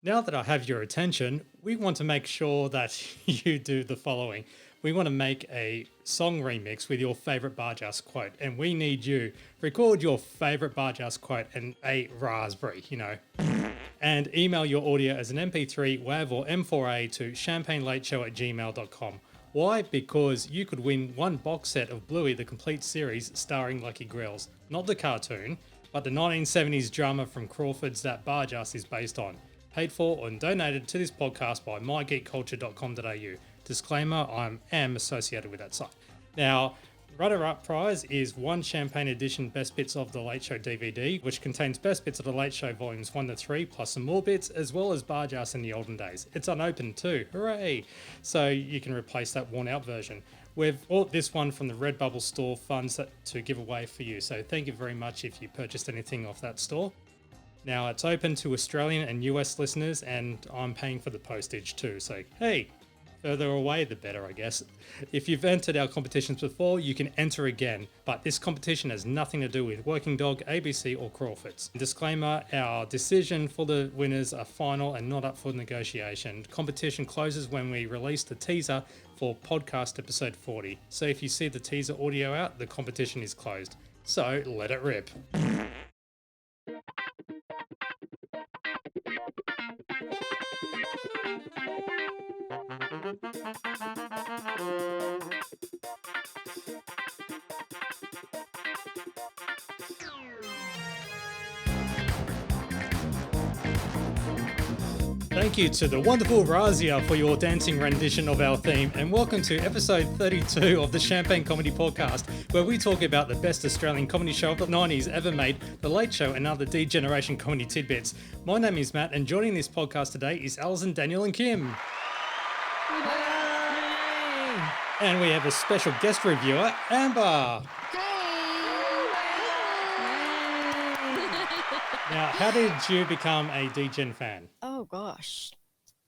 Now that I have your attention, we want to make sure that you do the following. We want to make a song remix with your favorite Barjas quote, and we need you record your favorite Barjas quote and a raspberry, and email your audio as an MP3, WAV, or M4A to champagnelateshow@gmail.com. Why? Because you could win one box set of Bluey the Complete Series starring Lucky Grills, not the cartoon, but the 1970s drama from Crawford's that Barjas is based on. Paid for and donated to this podcast by mygeekculture.com.au. Disclaimer, I am associated with that site. Now, runner-up prize is one Champagne Edition Best Bits of the Late Show DVD, which contains Best Bits of the Late Show Volumes 1 to 3, plus some more bits, as well as Barjas in the olden days. It's unopened too, hooray! So you can replace that worn-out version. We've bought this one from the Redbubble store, funds to give away for you, so thank you very much if you purchased anything off that store. Now, it's open to Australian and US listeners, and I'm paying for the postage too, so hey, further away the better, I guess. If you've entered our competitions before, you can enter again, but this competition has nothing to do with Working Dog, ABC or Crawford's. Disclaimer, our decision for the winners are final and not up for negotiation. Competition closes when we release the teaser for podcast episode 40. So if you see the teaser audio out, the competition is closed. So let it rip. Thank you to the wonderful Razia for your dancing rendition of our theme, and welcome to episode 32 of the Champagne Comedy Podcast, where we talk about the best Australian comedy show of the 90s ever made, The Late Show, and other D-Generation comedy tidbits. My name is Matt, and joining this podcast today is Alison, Daniel, and Kim. Yay! And we have a special guest reviewer, Amber. Now, how did you become a D-Gen fan? Oh, gosh.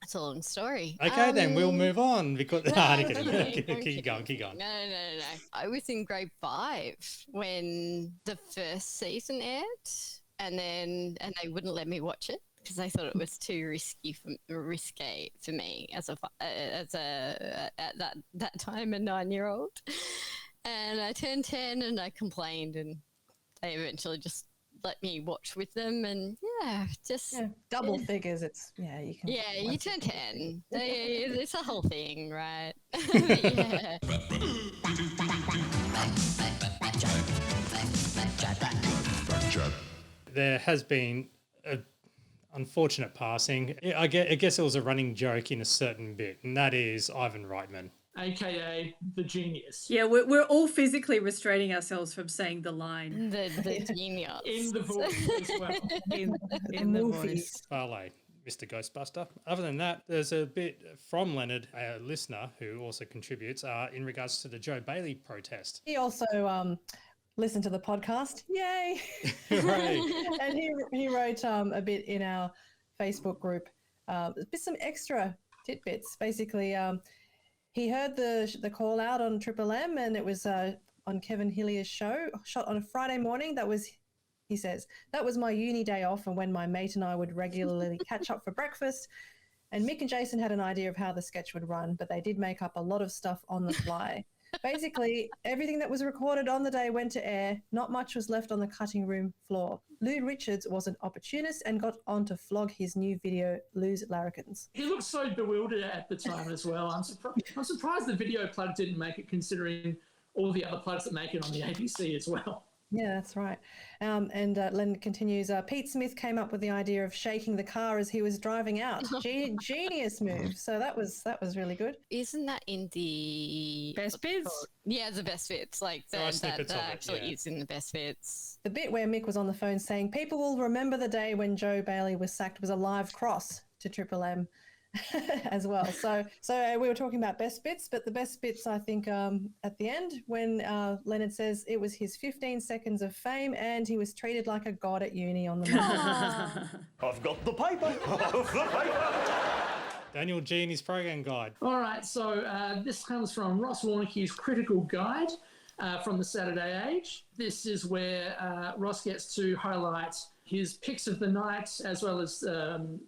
That's a long story. Okay, then we'll move on because... No, keep going. No. I was in grade 5 when the first season aired, and they wouldn't let me watch it because they thought it was too risque for me at that time, a 9-year-old. And I turned 10 and I complained, and they eventually just let me watch with them, and double figures. It's you can. Yeah, you turn 10. It's a whole thing, right? There has been an unfortunate passing. I guess it was a running joke in a certain bit, and that is Ivan Reitman. AKA the genius. Yeah, we're all physically restraining ourselves from saying the line. The genius. In the voice as well. in the voice. Ballet, Mr. Ghostbuster. Other than that, there's a bit from Leonard, a listener who also contributes, in regards to the Joe Bailey protest. He also listened to the podcast. Yay! Right. And he wrote a bit in our Facebook group, some extra tidbits. Basically, he heard the call out on Triple M, and it was on Kevin Hillier's show, shot on a Friday morning. He says, that was my uni day off, and when my mate and I would regularly catch up for breakfast. And Mick and Jason had an idea of how the sketch would run, but they did make up a lot of stuff on the fly. Basically, everything that was recorded on the day went to air. Not much was left on the cutting room floor. Lou Richards was an opportunist and got on to flog his new video, Lou's Larrikins. He looked so bewildered at the time as well. I'm surprised the video plug didn't make it, considering all the other plugs that make it on the ABC as well. Yeah, that's right. And Len continues, Pete Smith came up with the idea of shaking the car as he was driving out. Genius move. So that was really good. Isn't that in the Best Bits? Yeah, the Best Bits. Like that actually is in the Best Bits. The bit where Mick was on the phone saying, people will remember the day when Joe Bailey was sacked was a live cross to Triple M. as well. So we were talking about best bits, but the best bits, I think, at the end when Leonard says it was his 15 seconds of fame and he was treated like a god at uni on the night. I've got the paper. Daniel G and his program guide. All right, so this comes from Ross Warnicki's Critical Guide from the Saturday Age. This is where Ross gets to highlight his picks of the night, as well as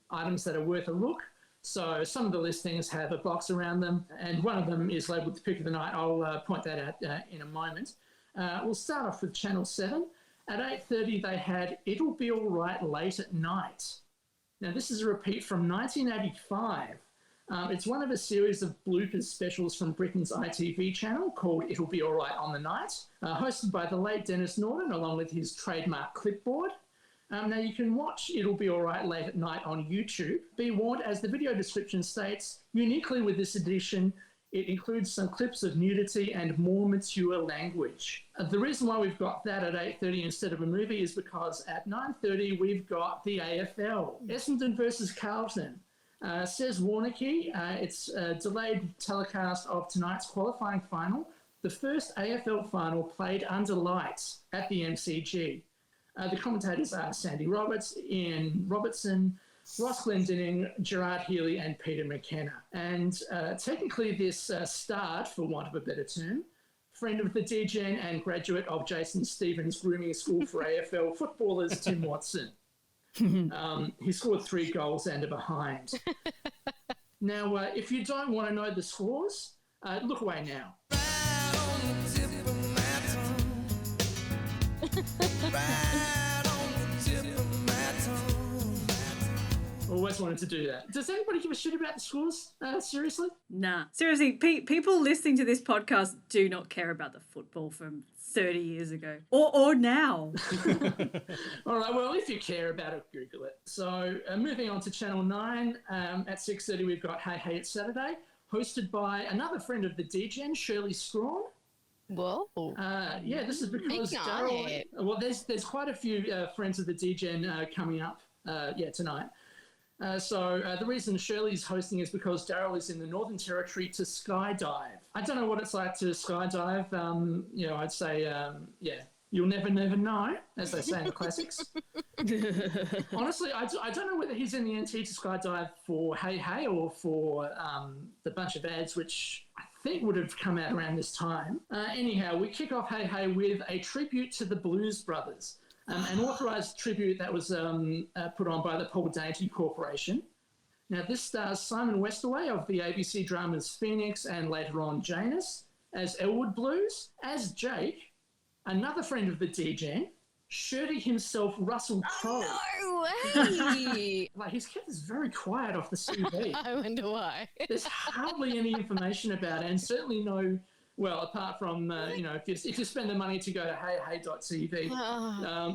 items that are worth a look. So some of the listings have a box around them, and one of them is labelled the pick of the night. I'll point that out in a moment. We'll start off with Channel 7. At 8:30, they had It'll Be All Right Late at Night. Now, this is a repeat from 1985. It's one of a series of bloopers specials from Britain's ITV channel called It'll Be All Right on the Night, hosted by the late Dennis Norton, along with his trademark clipboard. Now, you can watch It'll Be All Right Late at Night on YouTube. Be warned, as the video description states, uniquely with this edition, it includes some clips of nudity and more mature language. The reason why we've got that at 8:30 instead of a movie is because at 9:30 we've got the AFL. Essendon versus Carlton. Says Warnocky, it's a delayed telecast of tonight's qualifying final, the first AFL final played under lights at the MCG. The commentators are Sandy Roberts, Ian Robertson, Ross Glendinning, Gerard Healy and Peter McKenna. And technically this starred, for want of a better term, friend of the DGen and graduate of Jason Stevens' grooming school for AFL footballers, Tim Watson. He scored 3 goals and a behind. Now, if you don't want to know the scores, look away now. Always wanted to do that. Does anybody give a shit about the scores? Seriously? Nah. Seriously, people listening to this podcast do not care about the football from 30 years ago. Or now. All right, well, if you care about it, Google it. So moving on to Channel 9, at 6:30 we've got Hey Hey It's Saturday, hosted by another friend of the DGen, Shirley Strawn. Whoa. Yeah, this is because Daryl... Well, there's quite a few friends of the DGen coming up tonight. So the reason Shirley's hosting is because Daryl is in the Northern Territory to skydive. I don't know what it's like to skydive. I'd say, you'll never know, as they say in the classics. Honestly, I don't know whether he's in the NT to skydive for Hey Hey or for the bunch of ads, which I think would have come out around this time. Anyhow, we kick off Hey Hey with a tribute to the Blues Brothers. An authorised tribute that was put on by the Paul Dainty Corporation. Now, this stars Simon Westaway of the ABC dramas Phoenix and later on Janus as Elwood Blues, as Jake, another friend of the DGen, Shirley himself, Russell Crowe. No way! Like, he's kept this very quiet off the CV. I wonder why. There's hardly any information about it, and certainly no... Well, apart from, if you spend the money to go to heyhey.tv,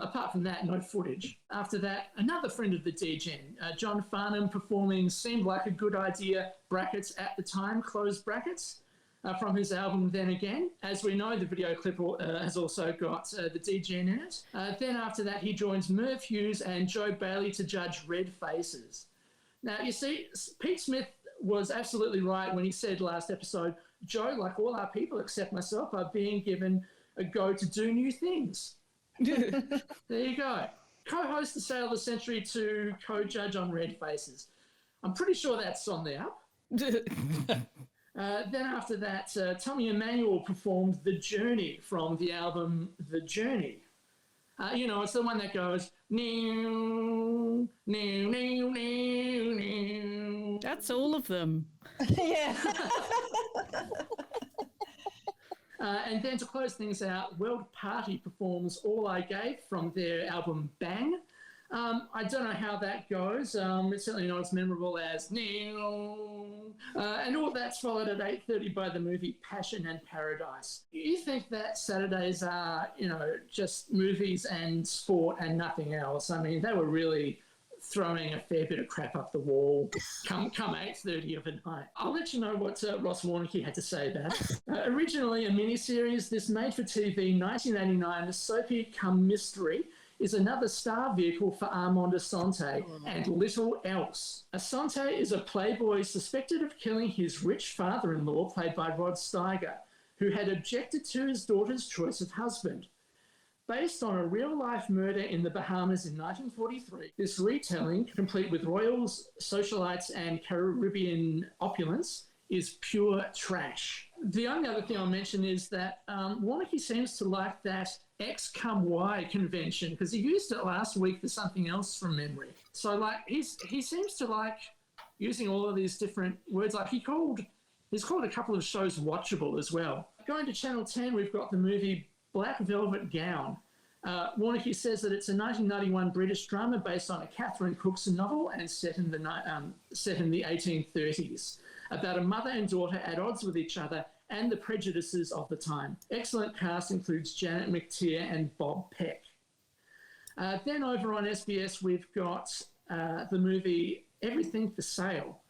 apart from that, no footage. After that, another friend of the DGen, John Farnham, performing Seemed Like a Good Idea, brackets at the time, close brackets, from his album Then Again. As we know, the video clip has also got the DGen in it. Then after that, he joins Merv Hughes and Joe Bailey to judge Red Faces. Now, you see, Pete Smith was absolutely right when he said last episode, Joe, like all our people except myself, are being given a go to do new things. There you go. Co-host the Sale of the Century to co-judge on Red Faces. I'm pretty sure that's on the up. Then after that, Tommy Emmanuel performed The Journey from the album The Journey. It's the one that goes, new, new, new, new, new. That's all of them. Yeah. And then to close things out, World Party performs All I Gave from their album Bang. I don't know how that goes. It's certainly not as memorable as Neil. And all that's followed at 8:30 by the movie Passion and Paradise. You think that Saturdays are, just movies and sport and nothing else. I mean, they were really throwing a fair bit of crap up the wall come 8:30 of the night. I'll let you know what Ross Warnocky had to say about it. Originally a miniseries, this made-for-TV 1989 soapy cum mystery is another star vehicle for Armand Assante and little else. Assante is a playboy suspected of killing his rich father-in-law, played by Rod Steiger, who had objected to his daughter's choice of husband. Based on a real-life murder in the Bahamas in 1943, this retelling, complete with royals, socialites and Caribbean opulence, is pure trash. The only other thing I'll mention is that Warnocky seems to like that X come Y convention because he used it last week for something else from memory. So like he seems to like using all of these different words. Like he's called a couple of shows watchable as well. Going to Channel 10, we've got the movie Black Velvet Gown. Warnocky says that it's a 1991 British drama based on a Catherine Cookson novel and set in the 1830s about a mother and daughter at odds with each other and the prejudices of the time. Excellent cast includes Janet McTeer and Bob Peck. Then over on SBS, we've got the movie Everything for Sale.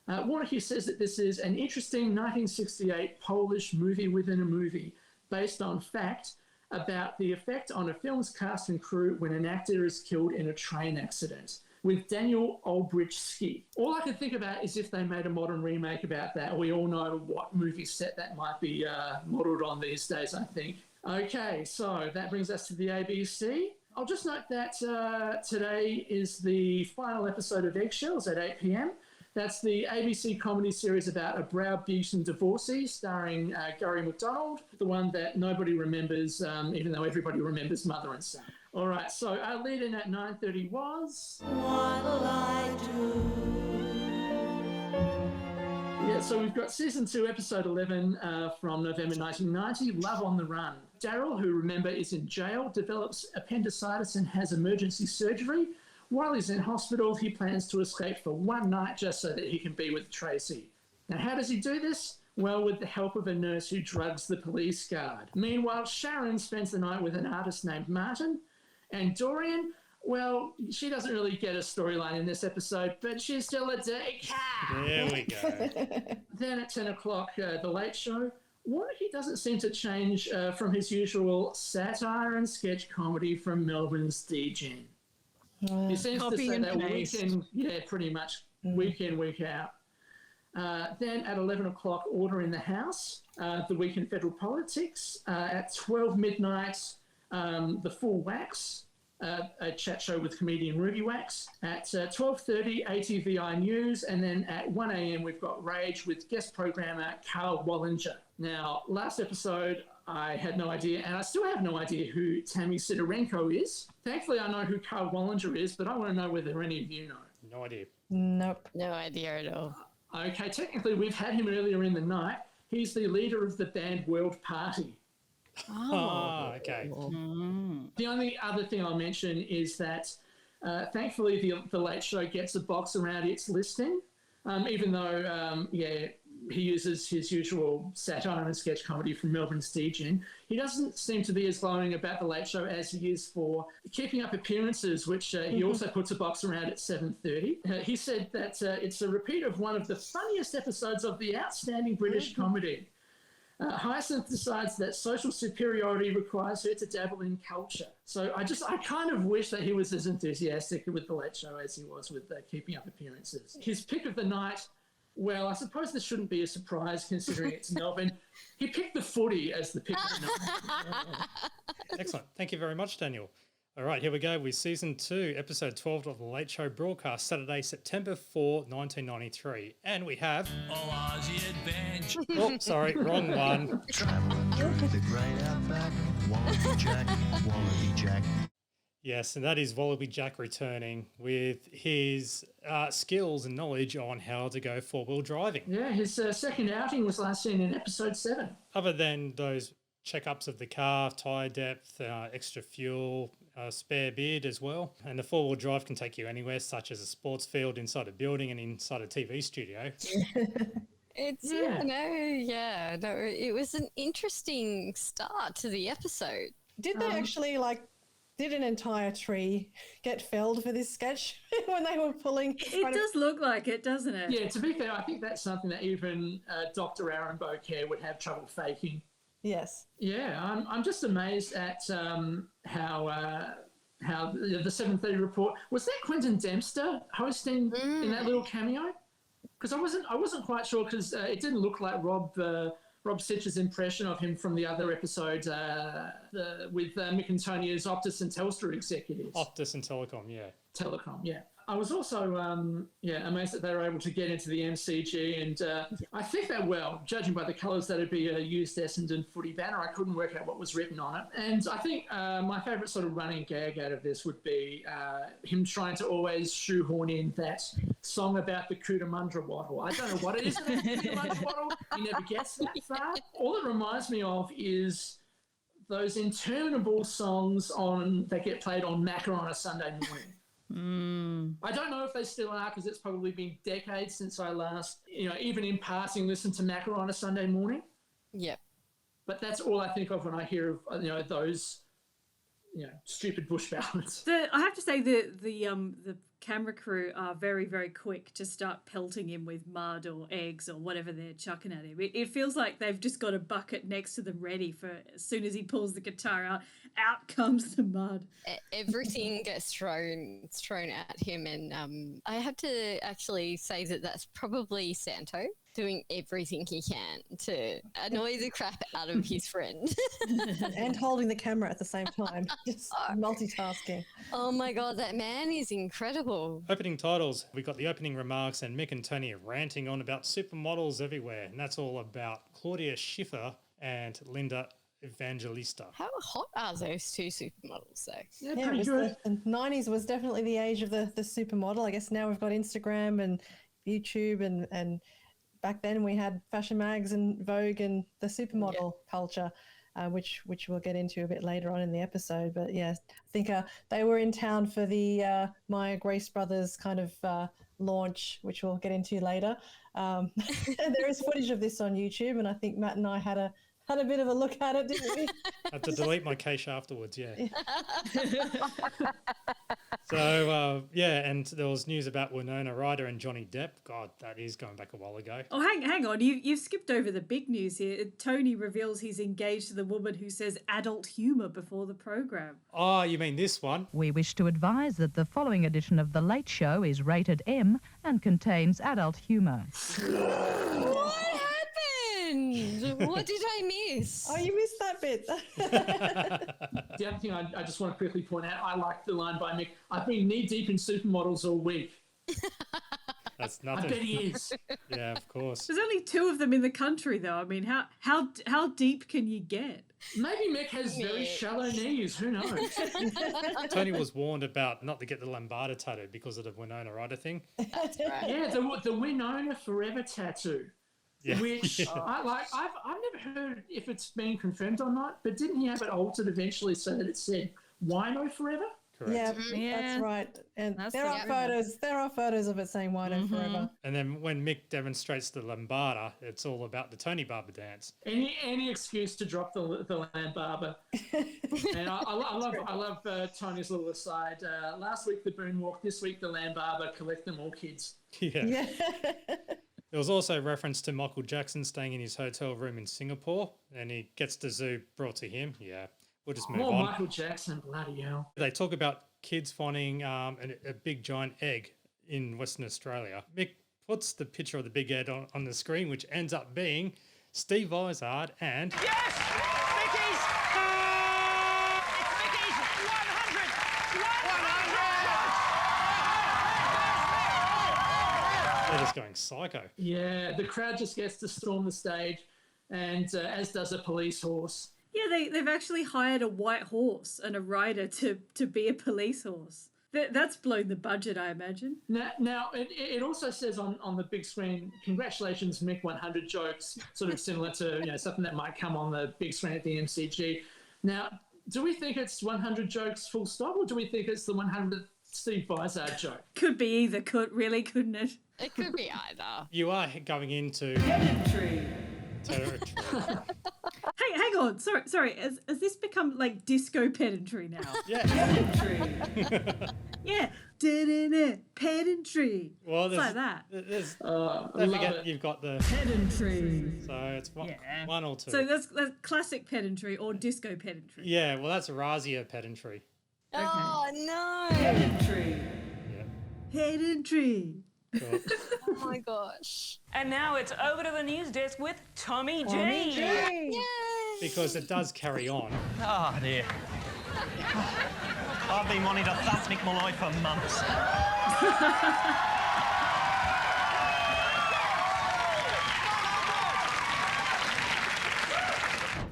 Warnocky says that this is an interesting 1968 Polish movie within a movie based on fact about the effect on a film's cast and crew when an actor is killed in a train accident, with Daniel Olbrychski. All I can think about is if they made a modern remake about that. We all know what movie set that might be modelled on these days, I think. Okay, so that brings us to the ABC. I'll just note that today is the final episode of Eggshells at 8 p.m. That's the ABC comedy series about a browbeaten divorcee starring Gary McDonald, the one that nobody remembers, even though everybody remembers Mother and Son. All right, so our lead-in at 9:30 was... What'll I do? Yeah, so we've got Season 2, Episode 11 from November 1990, Love on the Run. Daryl, who, remember, is in jail, develops appendicitis and has emergency surgery. While he's in hospital, he plans to escape for one night just so that he can be with Tracy. Now, how does he do this? Well, with the help of a nurse who drugs the police guard. Meanwhile, Sharon spends the night with an artist named Martin. And Dorian, well, she doesn't really get a storyline in this episode, but she's still a dirty cat. There we go. Then at 10 o'clock, The Late Show. Warnocky doesn't seem to change from his usual satire and sketch comedy from Melbourne's DGen. He seems to say that week in, pretty much week in, week out. Then at 11 o'clock, Order in the House, the week in federal politics. At 12 midnight, The Full Wax, a chat show with comedian Ruby Wax. At 12:30, ATVI News. And then at 1 a.m, we've got Rage with guest programmer Carl Wallinger. Now, last episode, I had no idea, and I still have no idea who Tammy Sidorenko is. Thankfully, I know who Carl Wallinger is, but I want to know whether any of you know. No idea. Nope. No idea at all. Okay, technically, we've had him earlier in the night. He's the leader of the band World Party. Oh, okay. The only other thing I'll mention is that, thankfully, the Late Show gets a box around its listing, even though, he uses his usual satire and sketch comedy from Melbourne's DGen. He doesn't seem to be as glowing about The Late Show as he is for Keeping Up Appearances, which he also puts a box around at 7:30. He said that it's a repeat of one of the funniest episodes of the outstanding British comedy. Hyacinth decides that social superiority requires her to dabble in culture. So I kind of wish that he was as enthusiastic with The Late Show as he was with Keeping Up Appearances. His pick of the night, well, I suppose this shouldn't be a surprise considering it's Melbourne. He picked the footy as the pick of the night. Excellent. Thank you very much, Daniel. All right, here we go with Season 2, Episode 12 of The Late Show broadcast, Saturday, September 4, 1993. And we have... Oh, Aussie Adventure. Oh, sorry, wrong one. Travelling through the great outback. Wallaby Jack, Wallaby Jack. Yes, and that is Wallaby Jack returning with his skills and knowledge on how to go four-wheel driving. Yeah, his second outing was last seen in Episode 7. Other than those checkups of the car, tyre depth, extra fuel, spare beard as well. And the four-wheel drive can take you anywhere, such as a sports field, inside a building and inside a TV studio. It was an interesting start to the episode. Did they actually did an entire tree get felled for this sketch when they were pulling? It does look like it, doesn't it? Yeah, to be fair, I think that's something that even Dr. Aaron Beaucaire would have trouble faking. Yes. Yeah, I'm just amazed at how the 7:30 report, was that Quentin Dempster hosting in that little cameo? Because I wasn't quite sure because it didn't look like Rob Sitch's impression of him from the other episode with Mick and Tony as Optus and Telstra executives. Optus and Telecom, yeah. Telecom, yeah. I was also amazed that they were able to get into the MCG, and I think that, well, judging by the colours, that would be a used Essendon footy banner. I couldn't work out what was written on it. And I think my favourite sort of running gag out of this would be him trying to always shoehorn in that song about the Cootamundra wattle. I don't know what it is about the Cootamundra wattle. He never gets that far. All it reminds me of is those interminable songs that get played on Macca on a Sunday morning. I don't know if they still are, because it's probably been decades since I last, even in passing, listened to Macca on a Sunday morning. Yep. But that's all I think of when I hear of, those, stupid bush ballads. I have to say the camera crew are very, very quick to start pelting him with mud or eggs or whatever they're chucking at him. It feels like they've just got a bucket next to them ready for as soon as he pulls the guitar out comes the mud. Everything gets thrown at him, and I have to actually say that's probably Santo doing everything he can to annoy the crap out of his friend. And holding the camera at the same time, just multitasking. Oh my God, that man is incredible. Opening titles. We got the opening remarks, and Mick and Tony are ranting on about supermodels everywhere, and that's all about Claudia Schiffer and Linda Evangelista. How hot are those two supermodels, though? Yeah, Yeah, pretty good. the 90s was definitely the age of the supermodel. I guess now we've got Instagram and YouTube, and back then we had fashion mags and Vogue and the supermodel culture, which we'll get into a bit later on in the episode. But yeah, I think they were in town for the Maya Grace Brothers kind of launch, which we'll get into later. There is footage of this on YouTube, and I think Matt and I had a bit of a look at it, didn't we? I had to delete my cache afterwards, yeah. So, and there was news about Winona Ryder and Johnny Depp. God, that is going back a while ago. Oh, hang on. You've skipped over the big news here. Tony reveals he's engaged to the woman who says adult humour before the programme. Oh, you mean this one? We wish to advise that the following edition of The Late Show is rated M and contains adult humour. What happened? What did I miss? Oh, you missed that bit. The other thing I just want to quickly point out, I like the line by Mick, I've been knee-deep in supermodels all week. That's nothing. I bet he is. Yeah, of course. There's only 2 of them in the country, though. I mean, how deep can you get? Maybe Mick has very shallow knees. Who knows? Tony was warned about not to get the lambada tattoo because of the Winona Ryder thing. That's right. Yeah, the Winona Forever tattoo. Yeah. Which I like. I've never heard if it's been confirmed or not, but didn't he have it altered eventually so that it said Wino Forever? Correct. Yeah, that's right. And That's there are photos of it saying Wino forever. And then when Mick demonstrates the lambada, it's all about the Tony Barber dance. Any excuse to drop the lambada. And I love Tony's little aside. Last week the Boonwalk, this week the lambada. Collect them all, kids. Yeah. There was also reference to Michael Jackson staying in his hotel room in Singapore, and he gets the zoo brought to him. Yeah, we'll just move on. Michael Jackson, bloody hell. They talk about kids finding a big giant egg in Western Australia. Mick puts the picture of the big egg on the screen, which ends up being Steve Izard and... Yes! Mickey's! It's Mickey's 100! They're just going psycho. Yeah, the crowd just gets to storm the stage, and as does a police horse. Yeah, they've actually hired a white horse and a rider to be a police horse. That's blown the budget, I imagine. Now it also says on the big screen, congratulations, Mick, 100 jokes, sort of similar to something that might come on the big screen at the MCG. Now, do we think it's 100 jokes full stop, or do we think it's the 100th Steve Izard joke? Could be either, couldn't it? It could be either. You are going into... Territory. Hey, hang on. Sorry. Has this become like disco pedantry now? Yeah. Pedantry. Yeah. Pedantry. Well, it's like that. Don't forget you've got the... Pedantry. So it's one or two. So that's classic pedantry or disco pedantry. Yeah, well, that's Razia pedantry. Okay. Oh, no. Pedantry. Yeah. Pedantry. Cool. Oh, my gosh. And now it's over to the news desk with Tommy G. Yay. Because it does carry on. Oh, dear. I've been wanting to fuck Nick Malloy for months.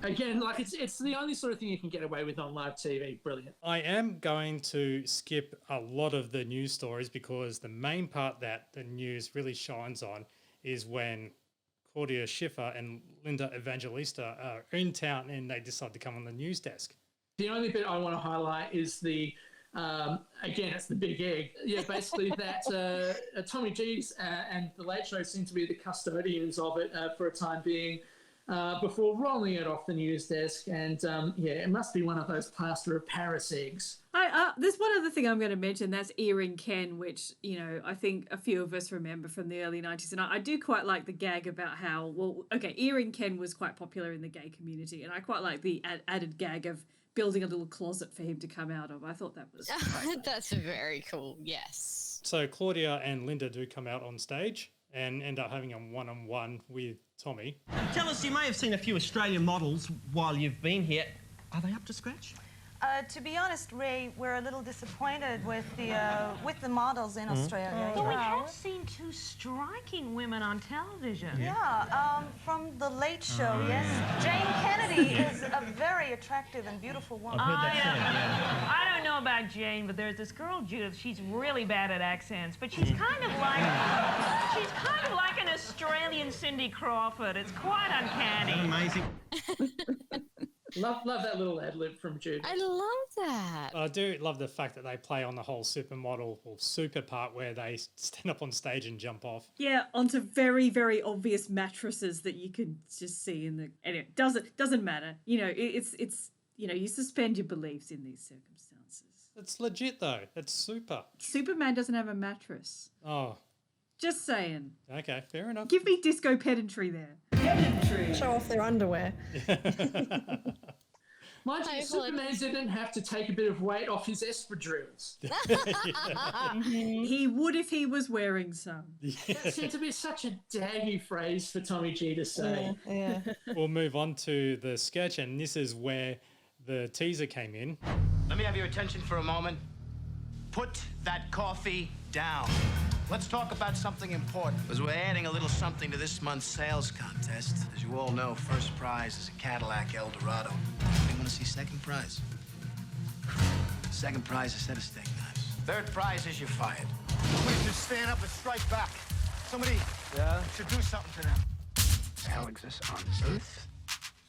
Again, like it's the only sort of thing you can get away with on live TV. Brilliant. I am going to skip a lot of the news stories because the main part that the news really shines on is when Claudia Schiffer and Linda Evangelista are in town and they decide to come on the news desk. The only bit I want to highlight is the, again, it's the big egg. Yeah, basically that Tommy G's and The Late Show seem to be the custodians of it for a time being before rolling it off the news desk. And yeah, it must be one of those plaster of Paris eggs. There's one other thing I'm going to mention. That's Earring Ken, which, you know, I think a few of us remember from the early 90s. And I do quite like the gag about how, well, okay, Earring Ken was quite popular in the gay community. And I quite like the added gag of building a little closet for him to come out of. I thought that was That's very cool, yes. So Claudia and Linda do come out on stage and end up having a one-on-one with Tommy. Tell us, you may have seen a few Australian models while you've been here. Are they up to scratch? To be honest, Ray, we're a little disappointed with the models in Australia. But we have seen two striking women on television. Yeah, from The Late Show, yes. Jane Kennedy is a very attractive and beautiful woman. I've heard that said, yeah. I don't know about Jane, but there's this girl, Judith. She's really bad at accents, but she's kind of like an Australian Cindy Crawford. It's quite uncanny. Amazing. Love that little ad lib from Jude. I love that. I do love the fact that they play on the whole supermodel or super part where they stand up on stage and jump off. Yeah, onto very, very obvious mattresses that you can just see in the... Anyway, doesn't matter. You know, it's you know, you suspend your beliefs in these circumstances. It's legit though. It's super. Superman doesn't have a mattress. Oh, Just saying. okay, fair enough. Give me disco pedantry there. Show off their underwear. Mind you, Superman didn't have to take a bit of weight off his espadrilles. He would if he was wearing some. That seemed to be such a daggy phrase for Tommy G to say. Yeah. We'll move on to the sketch, and this is where the teaser came in. Let me have your attention for a moment. Put that coffee down. Let's talk about something important, because we're adding a little something to this month's sales contest. As you all know, first prize is a Cadillac Eldorado. You want to see second prize? Second prize is a set of steak knives. Third prize is you're fired. Somebody should stand up and strike back. Somebody should do something to them. Hell exists on Earth?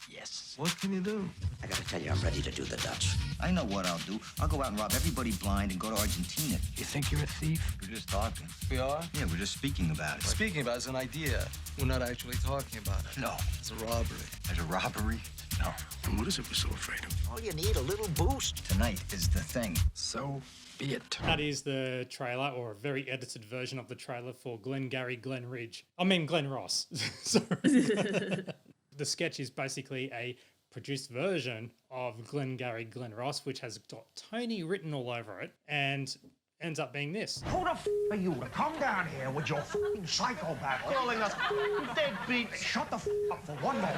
Yes. What can you do? I gotta tell you, I'm ready to do the Dutch. I know what I'll do. I'll go out and rob everybody blind and go to Argentina. You think you're a thief? We're just talking. We are? Yeah, we're just speaking about it. Speaking about it is an idea. We're not actually talking about it. No. It's a robbery. There's a robbery? No. And what is it we're so afraid of? All you need a little boost. Tonight is the thing. So be it. That is the trailer, or a very edited version of the trailer for Glen Ross. Sorry. The sketch is basically a produced version of Glen Ross, which has got Tony written all over it, and ends up being this. Who the f are you to come down here with your f***ing psychopath calling us deadbeats? Shut the f up for one moment.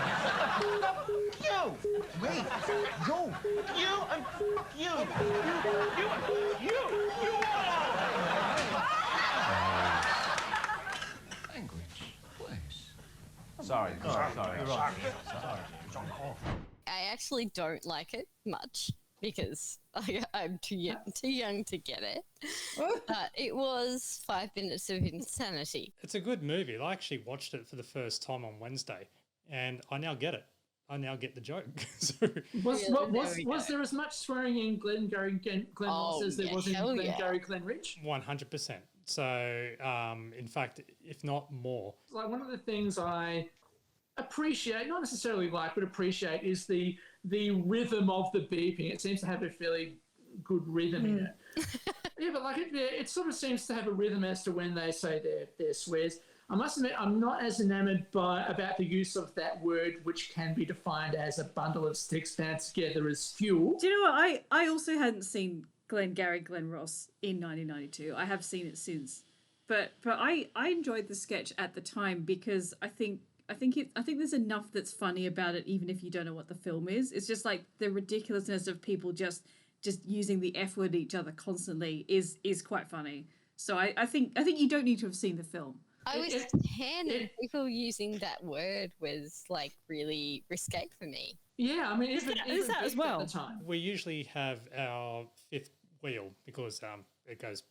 You! Me! You and f you! You Language, please. Sorry. I actually don't like it much because I'm too young to get it. But it was 5 minutes of insanity. It's a good movie. I actually watched it for the first time on Wednesday, and I now get it. I now get the joke. So, Was there as much swearing in Glen Ross as there was in Glen Ridge? 100%. So, in fact, if not more. Like, one of the things I appreciate, not necessarily like, but appreciate, is the rhythm of the beeping. It seems to have a fairly good rhythm in it. Yeah, but like it sort of seems to have a rhythm as to when they say their swears. I must admit, I'm not as enamored about the use of that word, which can be defined as a bundle of sticks bound together as fuel. Do you know what? I also hadn't seen Glen Ross in 1992. I have seen it since, but I enjoyed the sketch at the time because I think there's enough that's funny about it, even if you don't know what the film is. It's just like the ridiculousness of people just using the F word at each other constantly is quite funny. So I think you don't need to have seen the film. I was 10 and people using that word was like really risque for me. Yeah, I mean, even that as well? At the time. We usually have our fifth wheel because it goes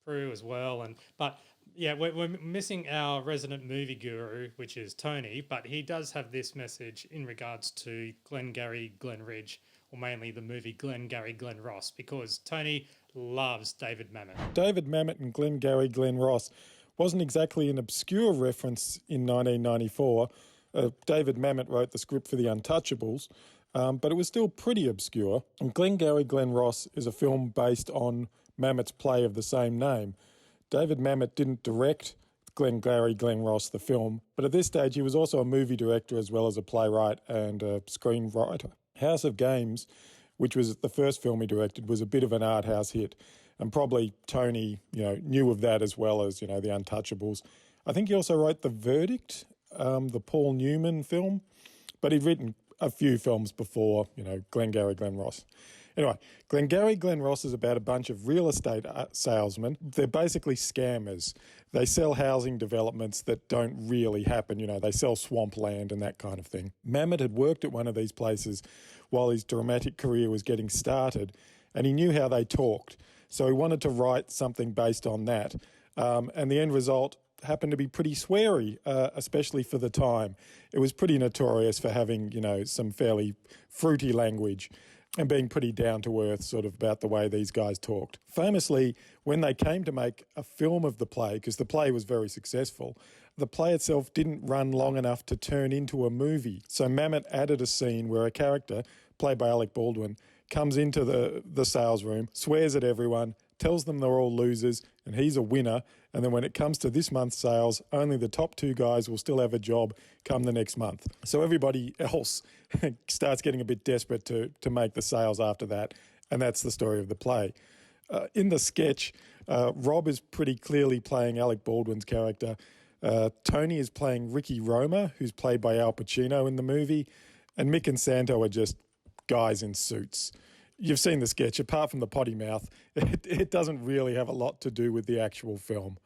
through as well. But yeah, we're missing our resident movie guru, which is Tony, but he does have this message in regards to Glengarry Glen Ridge, or mainly the movie Glengarry Glen Ross, because Tony loves David Mamet. David Mamet and Glengarry Glen Ross wasn't exactly an obscure reference in 1994. David Mamet wrote the script for The Untouchables, but it was still pretty obscure. And Glengarry Glen Ross is a film based on Mamet's play of the same name. David Mamet didn't direct Glengarry Glen Ross, the film, but at this stage he was also a movie director as well as a playwright and a screenwriter. House of Games, which was the first film he directed, was a bit of an art house hit. And probably Tony, knew of that as well as, The Untouchables. I think he also wrote The Verdict, the Paul Newman film, but he'd written a few films before, Glengarry Glen Ross. Anyway, Glengarry Glen Ross is about a bunch of real estate salesmen. They're basically scammers. They sell housing developments that don't really happen. They sell swampland and that kind of thing. Mamet had worked at one of these places while his dramatic career was getting started, and he knew how they talked. So he wanted to write something based on that. And the end result happened to be pretty sweary, especially for the time. It was pretty notorious for having, some fairly fruity language and being pretty down-to-earth sort of about the way these guys talked. Famously, when they came to make a film of the play, because the play was very successful, the play itself didn't run long enough to turn into a movie. So Mamet added a scene where a character, played by Alec Baldwin, comes into the sales room, swears at everyone, tells them they're all losers and he's a winner, and then when it comes to this month's sales, only the top two guys will still have a job come the next month. So everybody else starts getting a bit desperate to make the sales after that, and that's the story of the play. In the sketch, Rob is pretty clearly playing Alec Baldwin's character. Tony is playing Ricky Roma, who's played by Al Pacino in the movie, and Mick and Santo are just guys in suits. You've seen the sketch. Apart from the potty mouth, it doesn't really have a lot to do with the actual film.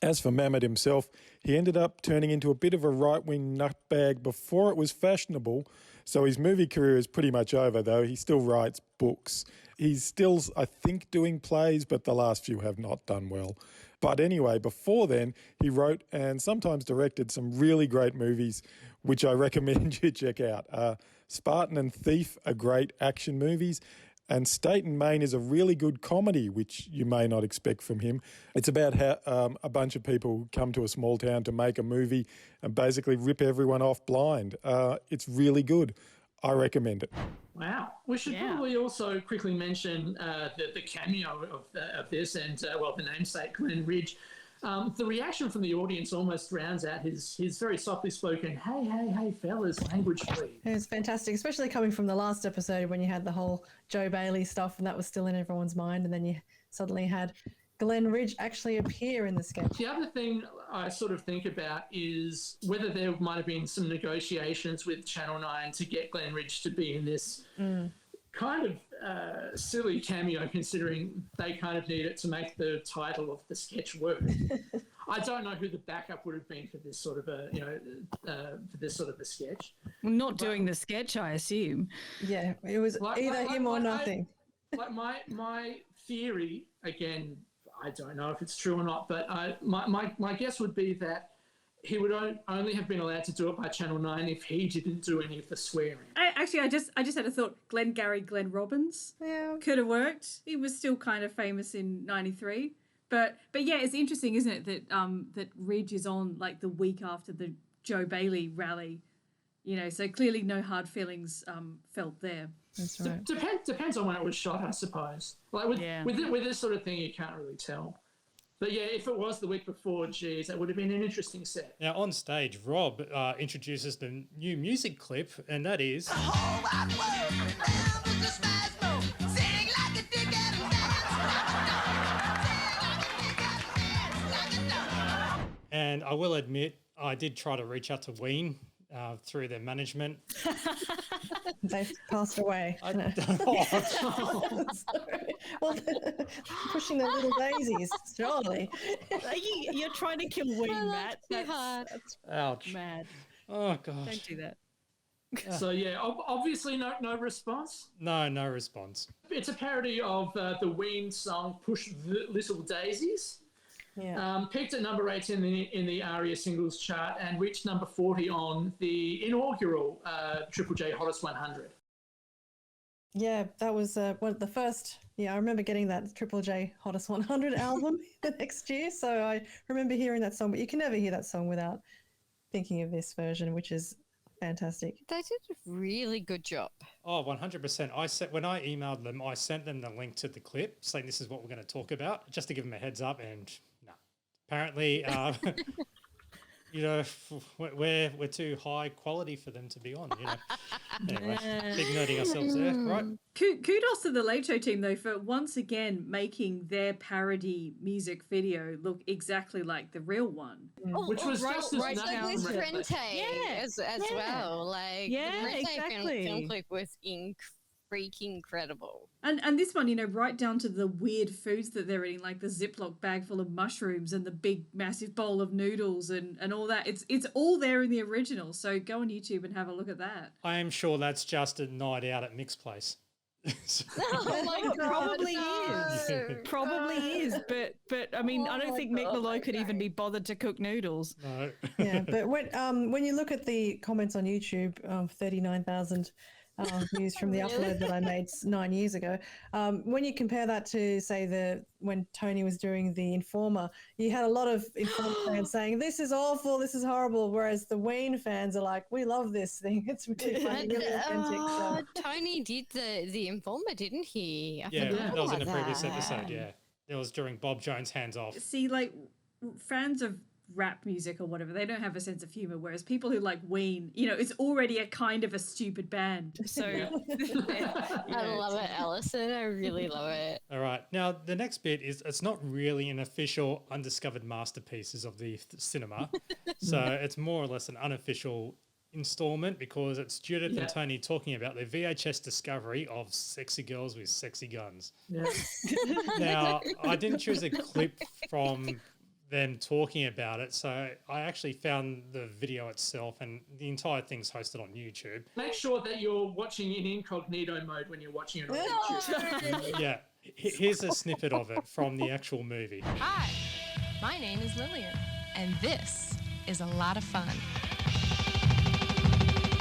As for Mamet himself, he ended up turning into a bit of a right-wing nutbag before it was fashionable, so his movie career is pretty much over, though. He still writes books. He's still, I think, doing plays, but the last few have not done well. But anyway, before then, he wrote and sometimes directed some really great movies, which I recommend you check out. Spartan and Thief are great action movies, and State and Main is a really good comedy, which you may not expect from him. It's about how a bunch of people come to a small town to make a movie and basically rip everyone off blind. It's really good. I recommend it. Wow. We should probably also quickly mention the cameo of this and, the namesake, Glen Ridge. The reaction from the audience almost rounds out his very softly spoken, hey, fellas, language please. It was fantastic, especially coming from the last episode when you had the whole Joe Bailey stuff and that was still in everyone's mind, and then you suddenly had Glen Ridge actually appear in the sketch. The other thing I sort of think about is whether there might have been some negotiations with Channel 9 to get Glen Ridge to be in this kind of silly cameo, considering they kind of need it to make the title of the sketch work. I don't know who the backup would have been for this sort of a sketch. Well, not doing the sketch, I assume. Yeah, it was either him or nothing. My theory, again, I don't know if it's true or not, but my guess would be that he would only have been allowed to do it by Channel 9 if he didn't do any of the swearing. I just had a thought. Glengarry Glen Robbins could have worked. He was still kind of famous in '93, but yeah, it's interesting, isn't it, that Ridge is on like the week after the Joe Bailey rally, so clearly no hard feelings felt there. That's right. Depends on when it was shot, I suppose. Like with this sort of thing, you can't really tell. But yeah, if it was the week before, geez, that would have been an interesting set. Now, on stage, Rob introduces the new music clip, and that is... And I will admit, I did try to reach out to Ween through their management. They've passed away. I- Sorry. Well, pushing the little daisies, surely. You're trying to kill Ween, Matt. That's Ouch. mad. Oh, gosh. Don't do that. So yeah, obviously no response. No response. It's a parody of the Ween song "Push the Little Daisies." Yeah. Peaked at number 8 in the ARIA singles chart and reached number 40 on the inaugural Triple J Hottest 100. Yeah, that was one of the first. Yeah, I remember getting that Triple J Hottest 100 album the next year. So I remember hearing that song, but you can never hear that song without thinking of this version, which is fantastic. They did a really good job. Oh, 100%. When I emailed them, I sent them the link to the clip saying this is what we're going to talk about, just to give them a heads up. And no, apparently, you know, we're too high quality for them to be on. You know, anyway, big nerding ourselves there, right? Kudos to the Late Show team though for once again making their parody music video look exactly like the real one. Which was just right like with Rente as well. Like the Rente film clip was freaking incredible. And this one, you know, right down to the weird foods that they're eating, like the Ziploc bag full of mushrooms and the big massive bowl of noodles and all that. It's all there in the original. So go on YouTube and have a look at that. I am sure that's just a night out at Mick's place. Oh my God, Probably is. Probably is. But I mean, I don't think Mick Malone could even be bothered to cook noodles. No. Yeah, but when you look at the comments on YouTube, 39,000 views from the upload that I made 9 years ago. When you compare that to, say, when Tony was doing The Informer, you had a lot of Informer fans saying, this is awful, this is horrible, whereas the Ween fans are like, we love this thing. It's really funny, really authentic. So. Tony did the Informer, didn't he? That was in a previous episode, yeah. It was during Bob Jones' Hands Off. See, like, fans of rap music or whatever, they don't have a sense of humor, whereas people who like Ween, you know, it's already a kind of a stupid band. So I love it, Alison. I really love it. All right. Now, the next bit is, it's not really an official undiscovered masterpieces of the cinema. So it's more or less an unofficial installment because it's Judith and Tony talking about their VHS discovery of sexy girls with sexy guns. Yeah. Now, I didn't choose a clip from them talking about it, so I actually found the video itself, and the entire thing's hosted on YouTube. Make sure that you're watching in incognito mode when you're watching it on YouTube. Yeah, here's a snippet of it from the actual movie. Hi, my name is Lillian, and this is a lot of fun.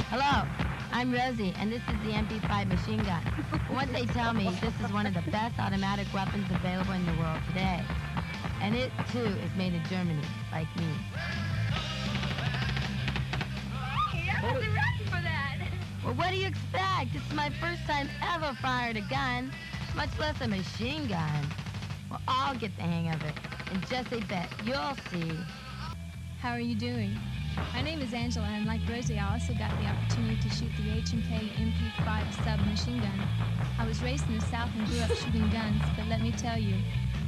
Hello, I'm Rosie, and this is the MP5 machine gun. What they tell me, this is one of the best automatic weapons available in the world today. And it, too, is made in Germany, like me. Hey, I wasn't ready for that. Well, what do you expect? It's my first time ever fired a gun, much less a machine gun. Well, I'll get the hang of it. And just a bet, you'll see. How are you doing? My name is Angela, and like Rosie, I also got the opportunity to shoot the H&K MP5 submachine gun. I was raised in the South and grew up shooting guns, but let me tell you,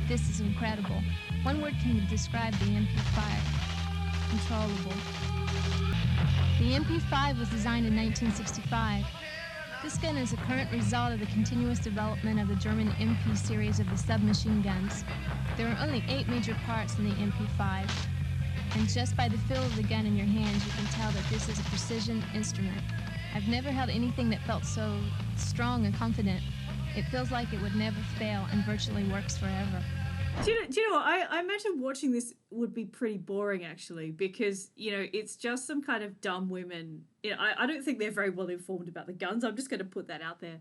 this is incredible. One word can describe the MP5. Controllable. The MP5 was designed in 1965. This gun is a current result of the continuous development of the German MP series of the submachine guns. There are only 8 major parts in the MP5. And just by the feel of the gun in your hands, you can tell that this is a precision instrument. I've never held anything that felt so strong and confident. It feels like it would never fail and virtually works forever. Do you know what? I imagine watching this would be pretty boring, actually, because, you know, it's just some kind of dumb women. You know, I don't think they're very well informed about the guns. I'm just going to put that out there.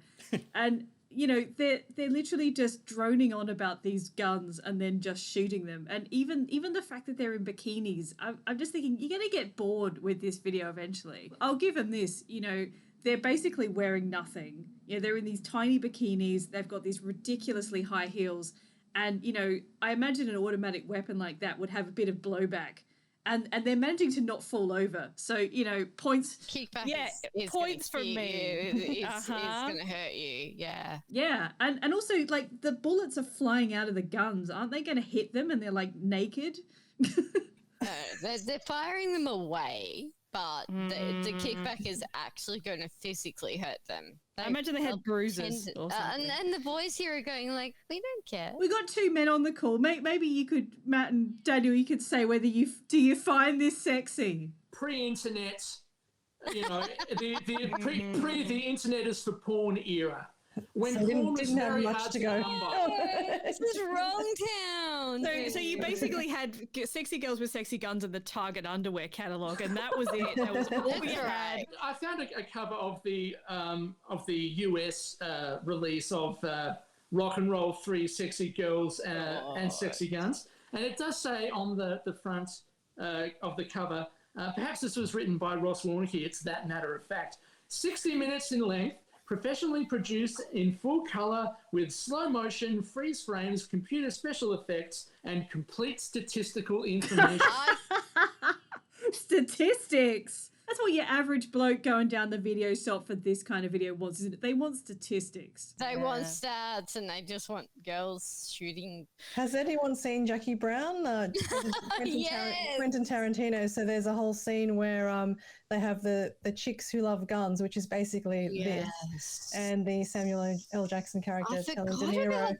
And, you know, they're literally just droning on about these guns and then just shooting them. And even the fact that they're in bikinis, I'm just thinking, you're going to get bored with this video eventually. I'll give them this, you know, they're basically wearing nothing. You know, they're in these tiny bikinis. They've got these ridiculously high heels. And, you know, I imagine an automatic weapon like that would have a bit of blowback. And they're managing to not fall over. So, you know, points. Kickback is points from me. It's going to hurt you. Yeah. Yeah. And also, like, the bullets are flying out of the guns. Aren't they going to hit them and they're, like, naked? They're firing them away. but the kickback is actually going to physically hurt them. I imagine they had bruises or something. And the boys here are going like, we don't care. We got two men on the call. Maybe you could, Matt and Daniel, you could say whether do you find this sexy? Pre-internet, the the internet is for porn era. When So porn was didn't have very much hard to to go. come by. This is wrong town. So you basically had sexy girls with sexy guns in the Target underwear catalogue, and that was it. That was all you had. I found a cover of the US release of Rock and Roll 3 Sexy Girls and Sexy Guns, and it does say on the front of the cover, perhaps this was written by Ross Warnicki, it's that matter of fact, 60 minutes in length, professionally produced in full colour with slow motion, freeze frames, computer special effects, and complete statistical information. Statistics. That's what your average bloke going down the video shop for this kind of video wants, isn't it? They want statistics. They want stats and they just want girls shooting. Has anyone seen Jackie Brown? Quentin Tarantino. So there's a whole scene where they have the chicks who love guns, which is basically this, and the Samuel L. Jackson character telling De Niro,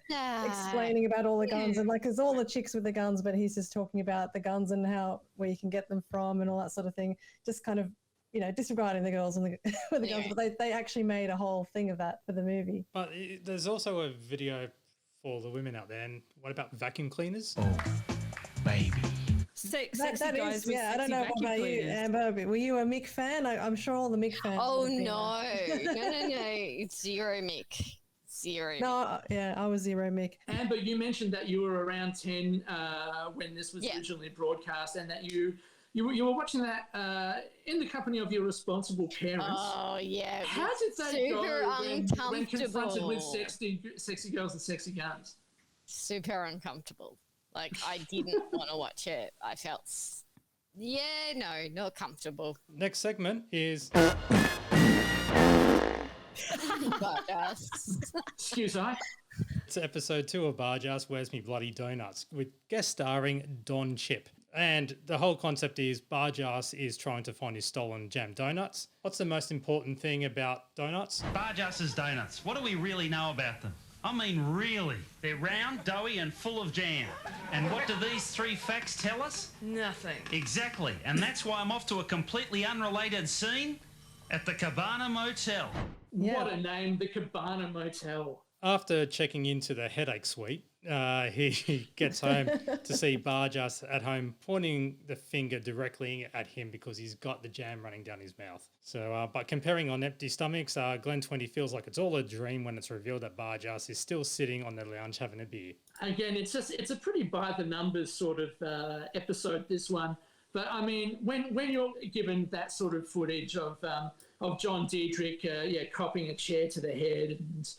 explaining about all the guns, and like, there's all the chicks with the guns, but he's just talking about the guns and where you can get them from and all that sort of thing. Just kind of, disregarding the girls and with the guns, but they actually made a whole thing of that for the movie. But there's also a video for the women out there. And what about vacuum cleaners? Oh, baby. That is, I don't know about you, Amber. Were you a Mick fan? I'm sure all the Mick fans. Oh, no. No. It's zero Mick. Zero. No, yeah, I was zero Mick. Amber, you mentioned that you were around 10 when this was originally broadcast, and that you were watching that in the company of your responsible parents. Oh, yeah. How did that super go when confronted with sexy girls and sexy guns? Super uncomfortable. Like, I didn't want to watch it. I felt, not comfortable. Next segment is... Excuse me. It's episode 2 of Barjas Where's Me Bloody Donuts, with guest starring Don Chip. And the whole concept is Barjas is trying to find his stolen jam donuts. What's the most important thing about donuts? Barjas's donuts. What do we really know about them? I mean, really. They're round, doughy, and full of jam. And what do these 3 facts tell us? Nothing. Exactly. And that's why I'm off to a completely unrelated scene at the Cabana Motel. What a name, the Cabana Motel. After checking into the headache suite, he gets home to see Barjas at home pointing the finger directly at him because he's got the jam running down his mouth. So, but comparing on empty stomachs, Glen 20 feels like it's all a dream when it's revealed that Barjas is still sitting on the lounge having a beer. Again, it's a pretty by the numbers sort of episode, this one. But I mean, when you're given that sort of footage of John Diedrich, copping a chair to the head and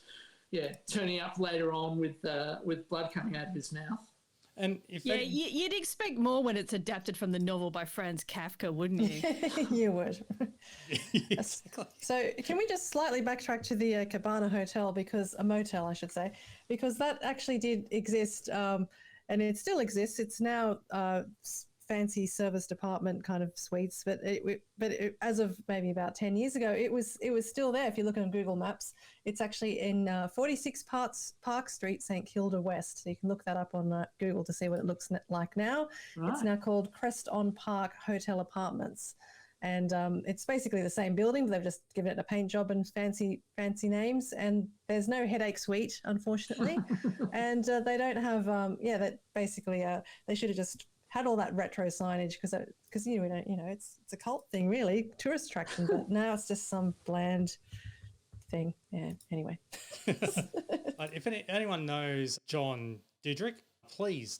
turning up later on with blood coming out of his mouth. And you'd expect more when it's adapted from the novel by Franz Kafka, wouldn't you? You would. Exactly. So can we just slightly backtrack to the Cabana Hotel, a motel, I should say, because that actually did exist, and it still exists. It's now fancy service department kind of suites, but as of maybe about 10 years ago, it was still there. If you look on Google Maps, it's actually in 46 Park Street, St Kilda West. So you can look that up on Google to see what it looks like now. Right. It's now called Crest on Park Hotel Apartments, and it's basically the same building, but they've just given it a paint job and fancy names. And there's no headache suite, unfortunately, and they don't have that basically they should have just had all that retro signage because we don't, it's a cult thing, really, tourist attraction, but now it's just some bland thing. Yeah, anyway. If anyone knows John Diedrich, please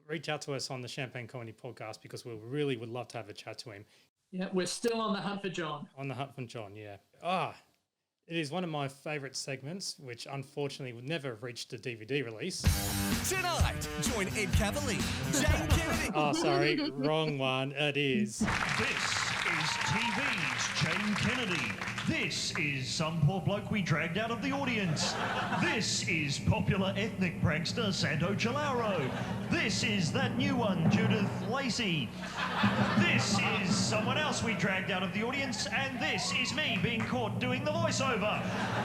reach out to us on the Champagne Comedy Podcast, because we really would love to have a chat to him. Yeah, we're still on the hunt for John. On the hunt for John, yeah. It is one of my favourite segments, which unfortunately would never have reached a DVD release. Tonight, join Ed Cavalier, Jane Kennedy. Oh, sorry, wrong one. It is. This is TV's Jane Kennedy. This is some poor bloke we dragged out of the audience. This is popular ethnic prankster Santo Chilaro. This is that new one, Judith Lacey. This is someone else we dragged out of the audience, and this is me being caught doing the voiceover.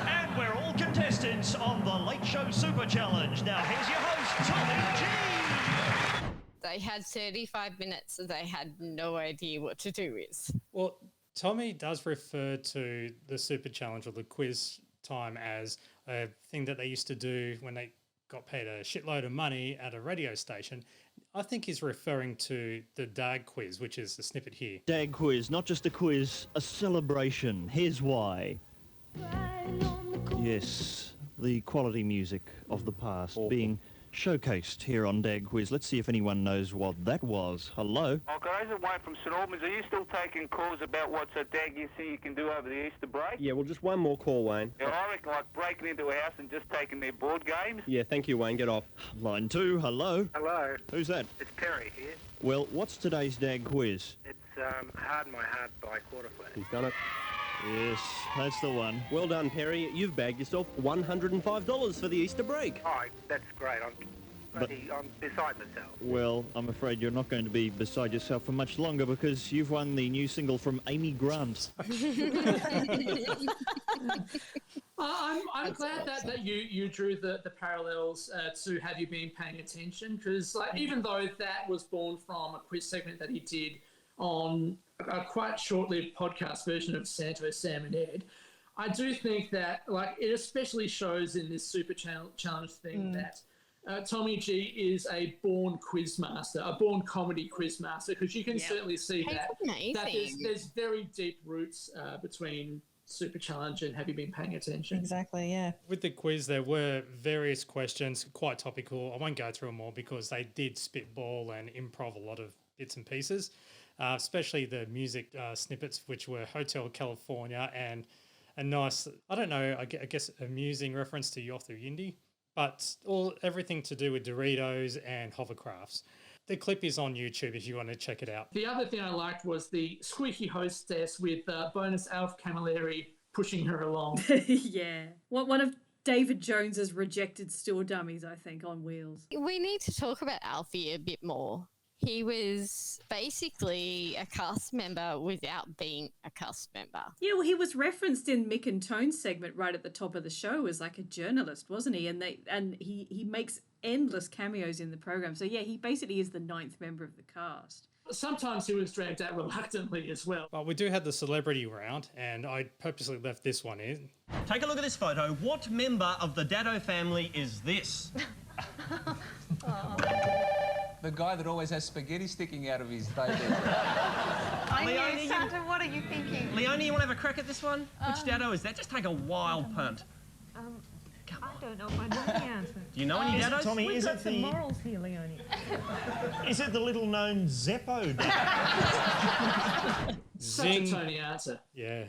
And we're all contestants on the Late Show Super Challenge. Now here's your host, Tommy G. They had 35 minutes and they had no idea what to do with. Well, Tommy does refer to the Super Challenge or the quiz time as a thing that they used to do when they got paid a shitload of money at a radio station. I think he's referring to the DAG quiz, which is the snippet here. DAG quiz, not just a quiz, a celebration. Here's why. Yes, the quality music of the past being showcased here on DAG Quiz. Let's see if anyone knows what that was. Hello? Oh, guys, it's Wayne from St Albans. Are you still taking calls about what DAG you think you can do over the Easter break? Yeah, well, just one more call, Wayne. Yeah, I reckon like breaking into a house and just taking their board games. Yeah, thank you, Wayne. Get off. Line 2, hello? Hello. Who's that? It's Perry here. Well, what's today's DAG Quiz? It's Hard My Heart by Quarterflash. He's done it. Yes, that's the one. Well done, Perry. You've bagged yourself $105 for the Easter break. Oh, that's great. I'm beside myself. Well, I'm afraid you're not going to be beside yourself for much longer because you've won the new single from Amy Grant. I'm glad that you drew the parallels to Have You Been Paying Attention? Because even though that was born from a quiz segment that he did on a quite short-lived podcast version of Santo, Sam and Ed, I do think that it especially shows in this Super Challenge thing that Tommy G is a born quizmaster, a born comedy quizmaster, because you can certainly see that there's very deep roots between Super Challenge and Have You Been Paying Attention? Exactly, yeah. With the quiz, there were various questions, quite topical. I won't go through them all because they did spitball and improv a lot of bits and pieces, especially the music snippets, which were Hotel California and a nice, I don't know, I guess amusing reference to Youth of Yindi, but everything to do with Doritos and hovercrafts. The clip is on YouTube if you want to check it out. The other thing I liked was the squeaky hostess with bonus Alf Camilleri pushing her along. Yeah. One of David Jones's rejected store dummies, I think, on wheels. We need to talk about Alfie a bit more. He was basically a cast member without being a cast member. Yeah, well, he was referenced in Mick and Tone's segment right at the top of the show as like a journalist, wasn't he? And he makes endless cameos in the program. So yeah, he basically is the 9th member of the cast. Sometimes he was dragged out reluctantly as well. But we do have the celebrity round, and I purposely left this one in. Take a look at this photo. What member of the Dado family is this? The guy that always has spaghetti sticking out of his baby. I knew, Santa, what are you thinking? Leonie, you want to have a crack at this one? Which Dado is that? Just take a wild punt. I don't know if I know the answer. Do you know any Dados? Tommy, We've is got it some the... morals here, Leonie. Is it the little-known Zeppo Dado? Such a Tony answer. Yeah.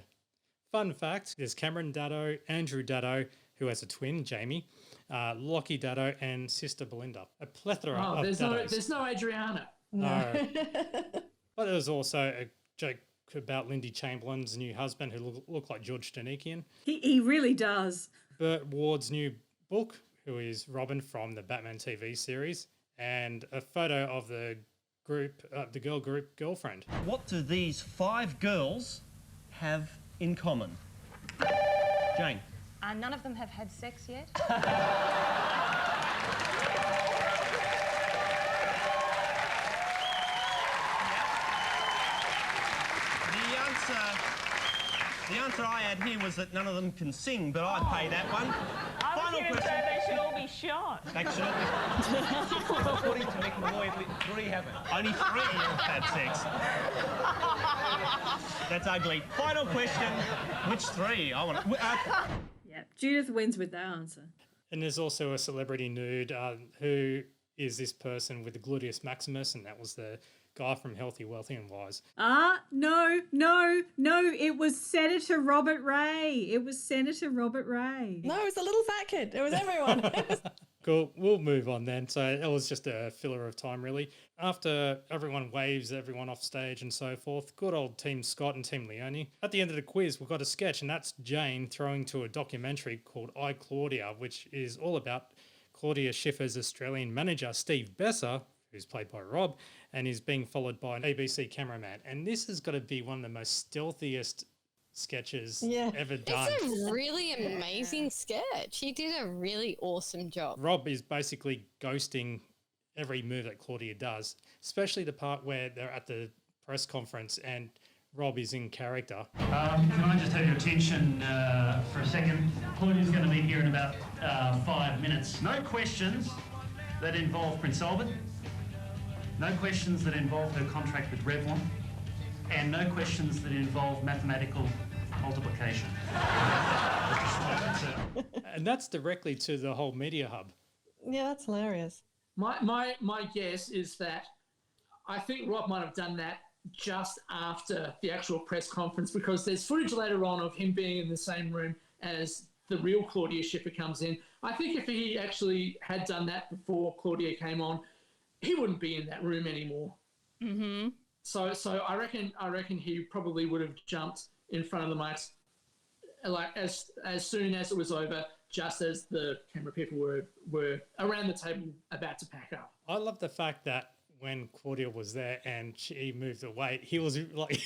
Fun fact, there's Cameron Dado, Andrew Dado, who has a twin, Jamie, Lockie Dado, and sister Belinda. A plethora of Dados. There's no Adriana. No. But there was also a joke about Lindy Chamberlain's new husband who looked like George Danikian. He really does. Burt Ward's new book, who is Robin from the Batman TV series, and a photo of the group, the girl group Girlfriend. What do these 5 girls have in common? Jane. None of them have had sex yet. The answer I had here was that none of them can sing, but I'd pay that one. I was going to say they should all be shot. They should all be... According to Mick Malloy, 3 haven't. Only 3 have had sex. That's ugly. Final question. Which 3? I want to... Yeah, Judith wins with that answer. And there's also a celebrity nude who is this person with the gluteus maximus, and that was the guy from Healthy, Wealthy and Wise. No. It was Senator Robert Ray. No, it was the little fat kid. It was everyone. Cool. We'll move on then. So it was just a filler of time, really. After everyone waves everyone off stage and so forth, good old Team Scott and Team Leone. At the end of the quiz, we've got a sketch, and that's Jane throwing to a documentary called I, Claudia, which is all about Claudia Schiffer's Australian manager, Steve Besser, who's played by Rob, and is being followed by an ABC cameraman. And this has got to be one of the most stealthiest sketches ever done. It's a really amazing sketch. He did a really awesome job. Rob is basically ghosting every move that Claudia does, especially the part where they're at the press conference and Rob is in character. Can I just have your attention for a second? Claudia's going to be here in about 5 minutes. No questions that involve Prince Albert. No questions that involve her contract with Revlon. And no questions that involve mathematical multiplication. And that's directly to the whole media hub. Yeah, that's hilarious. My guess is that I think Rob might have done that just after the actual press conference, because there's footage later on of him being in the same room as the real Claudia Schiffer comes in. I think if he actually had done that before Claudia came on, he wouldn't be in that room anymore. Mm-hmm. So I reckon he probably would have jumped in front of the mics like as soon as it was over, just as the camera people were around the table about to pack up. I love the fact that when Claudia was there and she moved away, he was like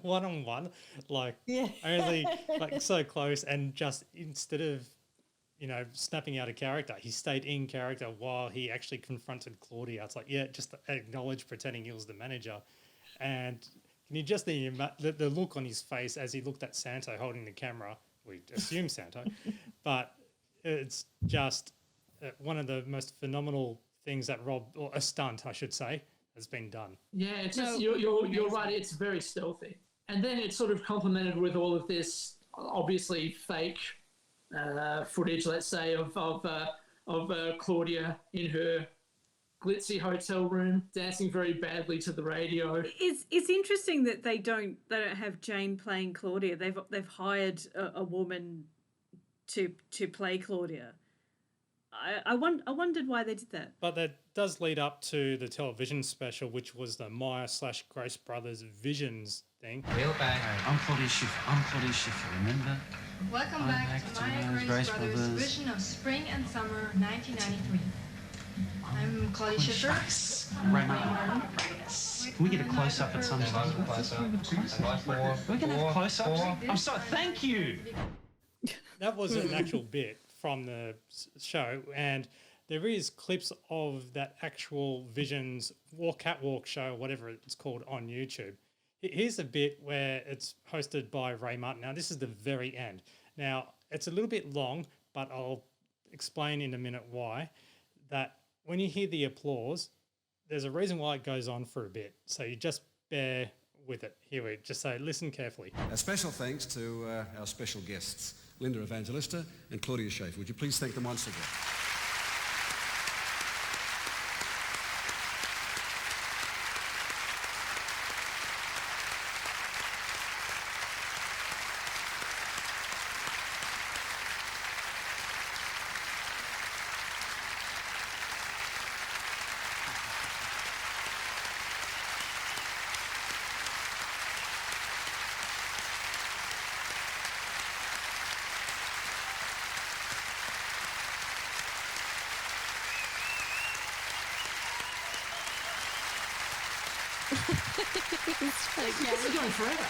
one-on-one, like only like so close, and just instead of snapping out of character, he stayed in character while he actually confronted Claudia. It's like, just acknowledge pretending he was the manager. And can you just see the look on his face as he looked at Santo holding the camera? We assume Santo, but it's just one of the most phenomenal things that Rob, or a stunt, I should say, has been done. Yeah, it's just, you're right. It's very stealthy. And then it's sort of complemented with all of this, obviously fake footage, let's say, of Claudia in her glitzy hotel room dancing very badly to the radio. It's interesting that they don't have Jane playing Claudia. They've hired a woman to play Claudia. I wondered why they did that. But that does lead up to the television special, which was the Maya/Grace Brothers Visions thing. Real bang. I'm Claudia Schiffer, remember? Welcome back to Maya Grace Brothers' Vision of Spring and Summer 1993. I'm Claudia Schiffer. Right now. Can we get a close-up at some stage? We're going to have close-ups? I'm sorry, thank you. That was an actual bit from the show, and there is clips of that actual Visions catwalk show, whatever it's called, on YouTube. Here's a bit where it's hosted by Ray Martin. Now, this is the very end. Now, it's a little bit long, but I'll explain in a minute why. That when you hear the applause, there's a reason why it goes on for a bit. So you just bear with it. Here we just say, listen carefully. A special thanks to our special guests, Linda Evangelista and Claudia Schiffer. Would you please thank them once again? This is going forever.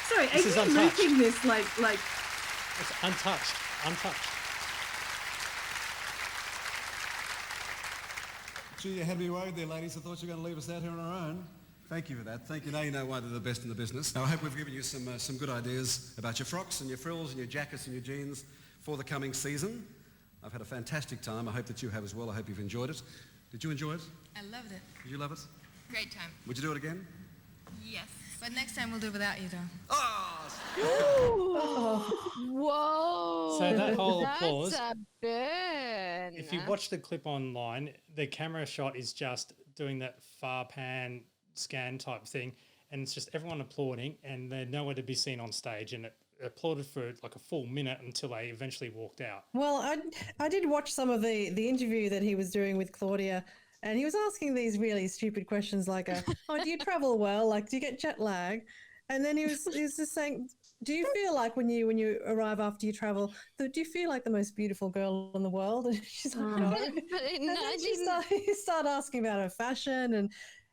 Sorry, This is are you untouched. making this like? It's untouched. Gee, you had me worried there, ladies. I thought you were going to leave us out here on our own. Thank you for that. Thank you. Now you know why they're the best in the business. Now, I hope we've given you some good ideas about your frocks and your frills and your jackets and your jeans for the coming season. I've had a fantastic time. I hope that you have as well. I hope you've enjoyed it. Did you enjoy it? I loved it. Did you love it? Great time. Would you do it again? Yes. But next time we'll do it without you, though. Whoa! So that whole That's applause, a burn. if you watch the clip online, the camera shot is just doing that far pan scan type thing, and it's just everyone applauding, and they're nowhere to be seen on stage, and applauded for like a full minute until they eventually walked out. Well, I did watch some of the interview that he was doing with Claudia, and he was asking these really stupid questions like, "Oh, do you travel well? Like, do you get jet lag?" And then he was just saying, "Do you feel like when you arrive after you travel, do you feel like the most beautiful girl in the world?" And she's like, "No." But And then he started asking about her fashion,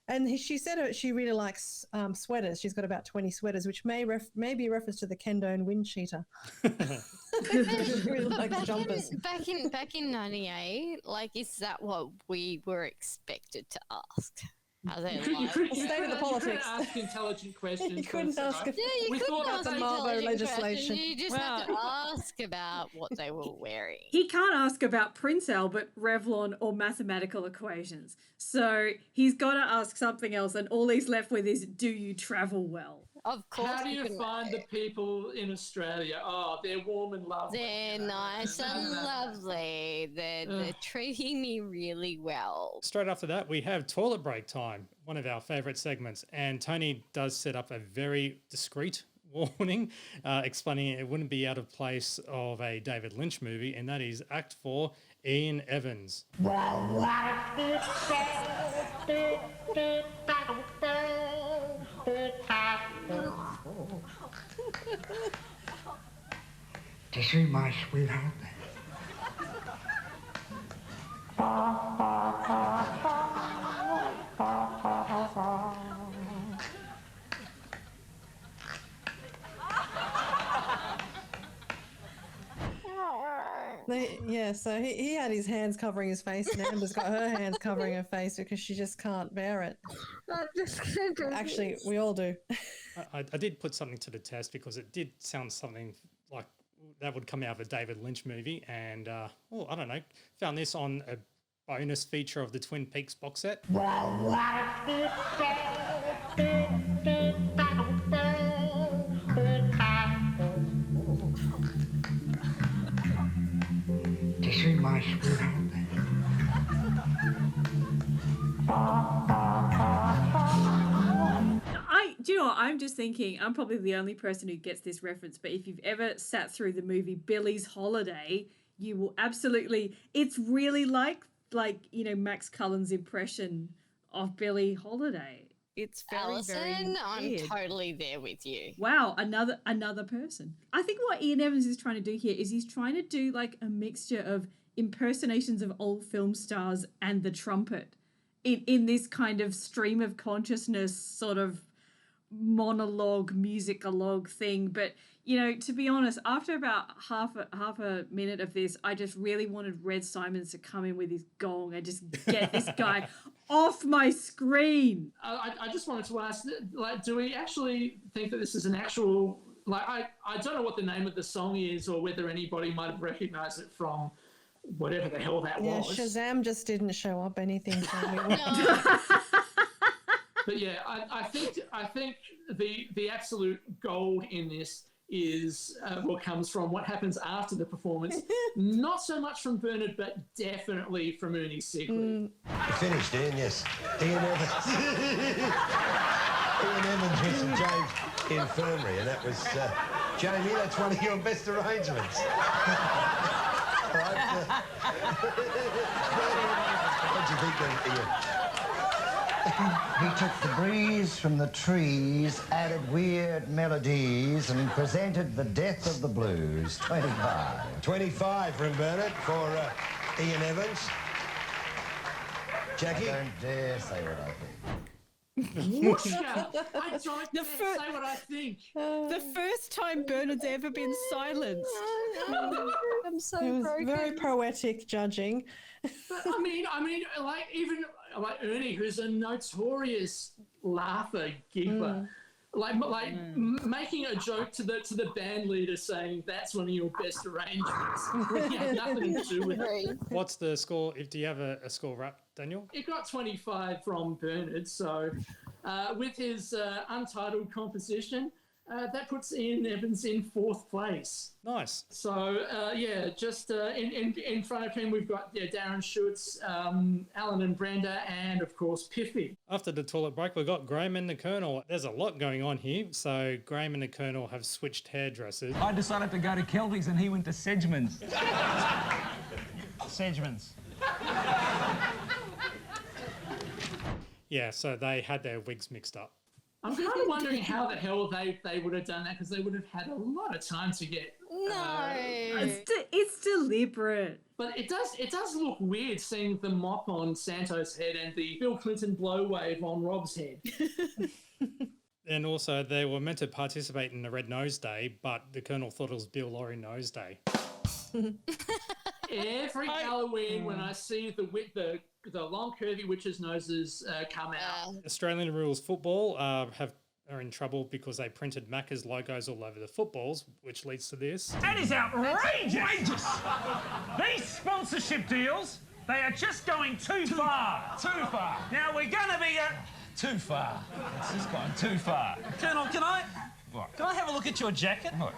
and she said she really likes sweaters. She's got about 20 sweaters, which may be a reference to the Kendone wind cheater. She really likes jumpers. Back in '98, like, is that what we were expected to ask? Are they like, State of the politics. You couldn't ask intelligent questions. You couldn't ask. you couldn't ask the Marlboro intelligent legislation. questions. You just had to ask about what they were wearing. He can't ask about Prince Albert, Revlon, or mathematical equations. So he's got to ask something else, and all he's left with is, do you travel well? Of course. How do you find the people in Australia? Oh, they're warm and lovely. They're nice and lovely. They're treating me really well. Straight after that, we have toilet break time, one of our favourite segments. And Tony does set up a very discreet warning, explaining it wouldn't be out of place of a David Lynch movie, and that is Act 4, Ian Evans. This is my sweetheart. So he had his hands covering his face, and Amber's got her hands covering her face because she just can't bear it. Actually, we all do. I did put something to the test because it did sound something like that would come out of a David Lynch movie, and I don't know, found this on a bonus feature of the Twin Peaks box set. This is my sweetheart. Do you know what? I'm just thinking, I'm probably the only person who gets this reference, but if you've ever sat through the movie Billy's Holiday, you will absolutely, it's really like Max Cullen's impression of Billie Holiday. It's very, Alison, very I'm weird. totally there with you. Wow, another person. I think what Ian Evans is trying to do here is he's trying to do like a mixture of impersonations of old film stars and the trumpet in this kind of stream of consciousness sort of monologue, musicalogue thing. But, to be honest, after about half a minute of this, I just really wanted Red Simons to come in with his gong and just get this guy off my screen. I just wanted to ask, do we actually think that this is an actual, I don't know what the name of the song is or whether anybody might have recognised it from whatever the hell that was. Shazam just didn't show up anything for me. But yeah, I think the absolute gold in this is what comes from what happens after the performance. Not so much from Bernard, but definitely from Ernie Sigley. Finished, Ian, yes. Ian Evans. Ian Evans with St James Infirmary, and that was, Jamie, that's one of your best arrangements. What do you think then, Ian? He took the breeze from the trees, added weird melodies, and presented the death of the blues. 25. 25 from Bernard for Ian Evans. Jackie? I don't dare say what I think. Whooshka! I don't say what I think. The first time Bernard's ever been silenced. I'm so It was broken. very poetic judging. But I mean, even Ernie, who's a notorious laugher, gigger, making a joke to the band leader saying that's one of your best arrangements. It had nothing to do with it. What's the score? Do you have a score wrap, Daniel? It got 25 from Bernard, so with his untitled composition, That puts Ian Evans in 4th place. Nice. So, just in front of him, we've got Darren Schutz, Alan and Brenda, and, of course, Piffy. After the toilet break, we've got Graham and the Colonel. There's a lot going on here. So Graham and the Colonel have switched hairdressers. I decided to go to Kelby's and he went to Sedgman's. Sedgman's. Yeah, so they had their wigs mixed up. I'm kind of wondering how the hell they would have done that, because they would have had a lot of time to get... It's deliberate. But it does look weird seeing the mop on Santos' head and the Bill Clinton blow wave on Rob's head. And also, they were meant to participate in the Red Nose Day, but the Colonel thought it was Bill Lorry Nose Day. Every Halloween, when I see the long curvy witches' noses come out. Australian rules football are in trouble because they printed Macca's logos all over the footballs, which leads to this. That is outrageous! These sponsorship deals, they are just going too far. Too far. Now we're going to be too far. This is going too far. Colonel, can I have a look at your jacket? What?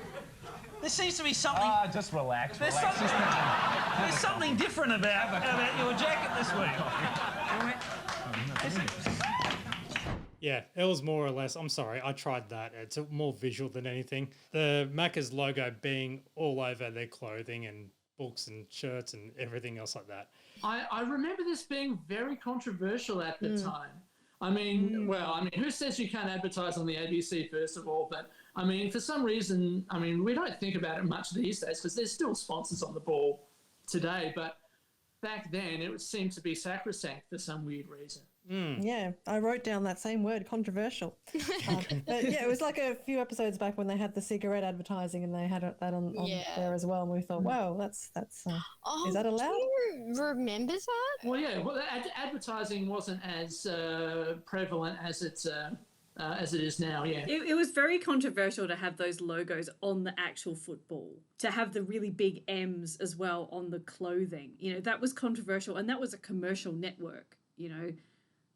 There seems to be something... just relax. There's something different about your jacket this week. Yeah, it was more or less, I'm sorry, I tried that. It's more visual than anything. The Macca's logo being all over their clothing and books and shirts and everything else like that. I remember this being very controversial at the time. I mean, who says you can't advertise on the ABC, first of all? But, I mean, for some reason, we don't think about it much these days because there's still sponsors on the ball today. But back then, it seemed to be sacrosanct for some weird reason. Yeah, I wrote down that same word, controversial. But yeah, it was like a few episodes back when they had the cigarette advertising and they had that on there as well. And we thought, wow, that's is that allowed? Do you remember that? Well, yeah. Well, advertising wasn't as prevalent as it is now. Yeah. It was very controversial to have those logos on the actual football, to have the really big M's as well on the clothing. That was controversial, and that was a commercial network.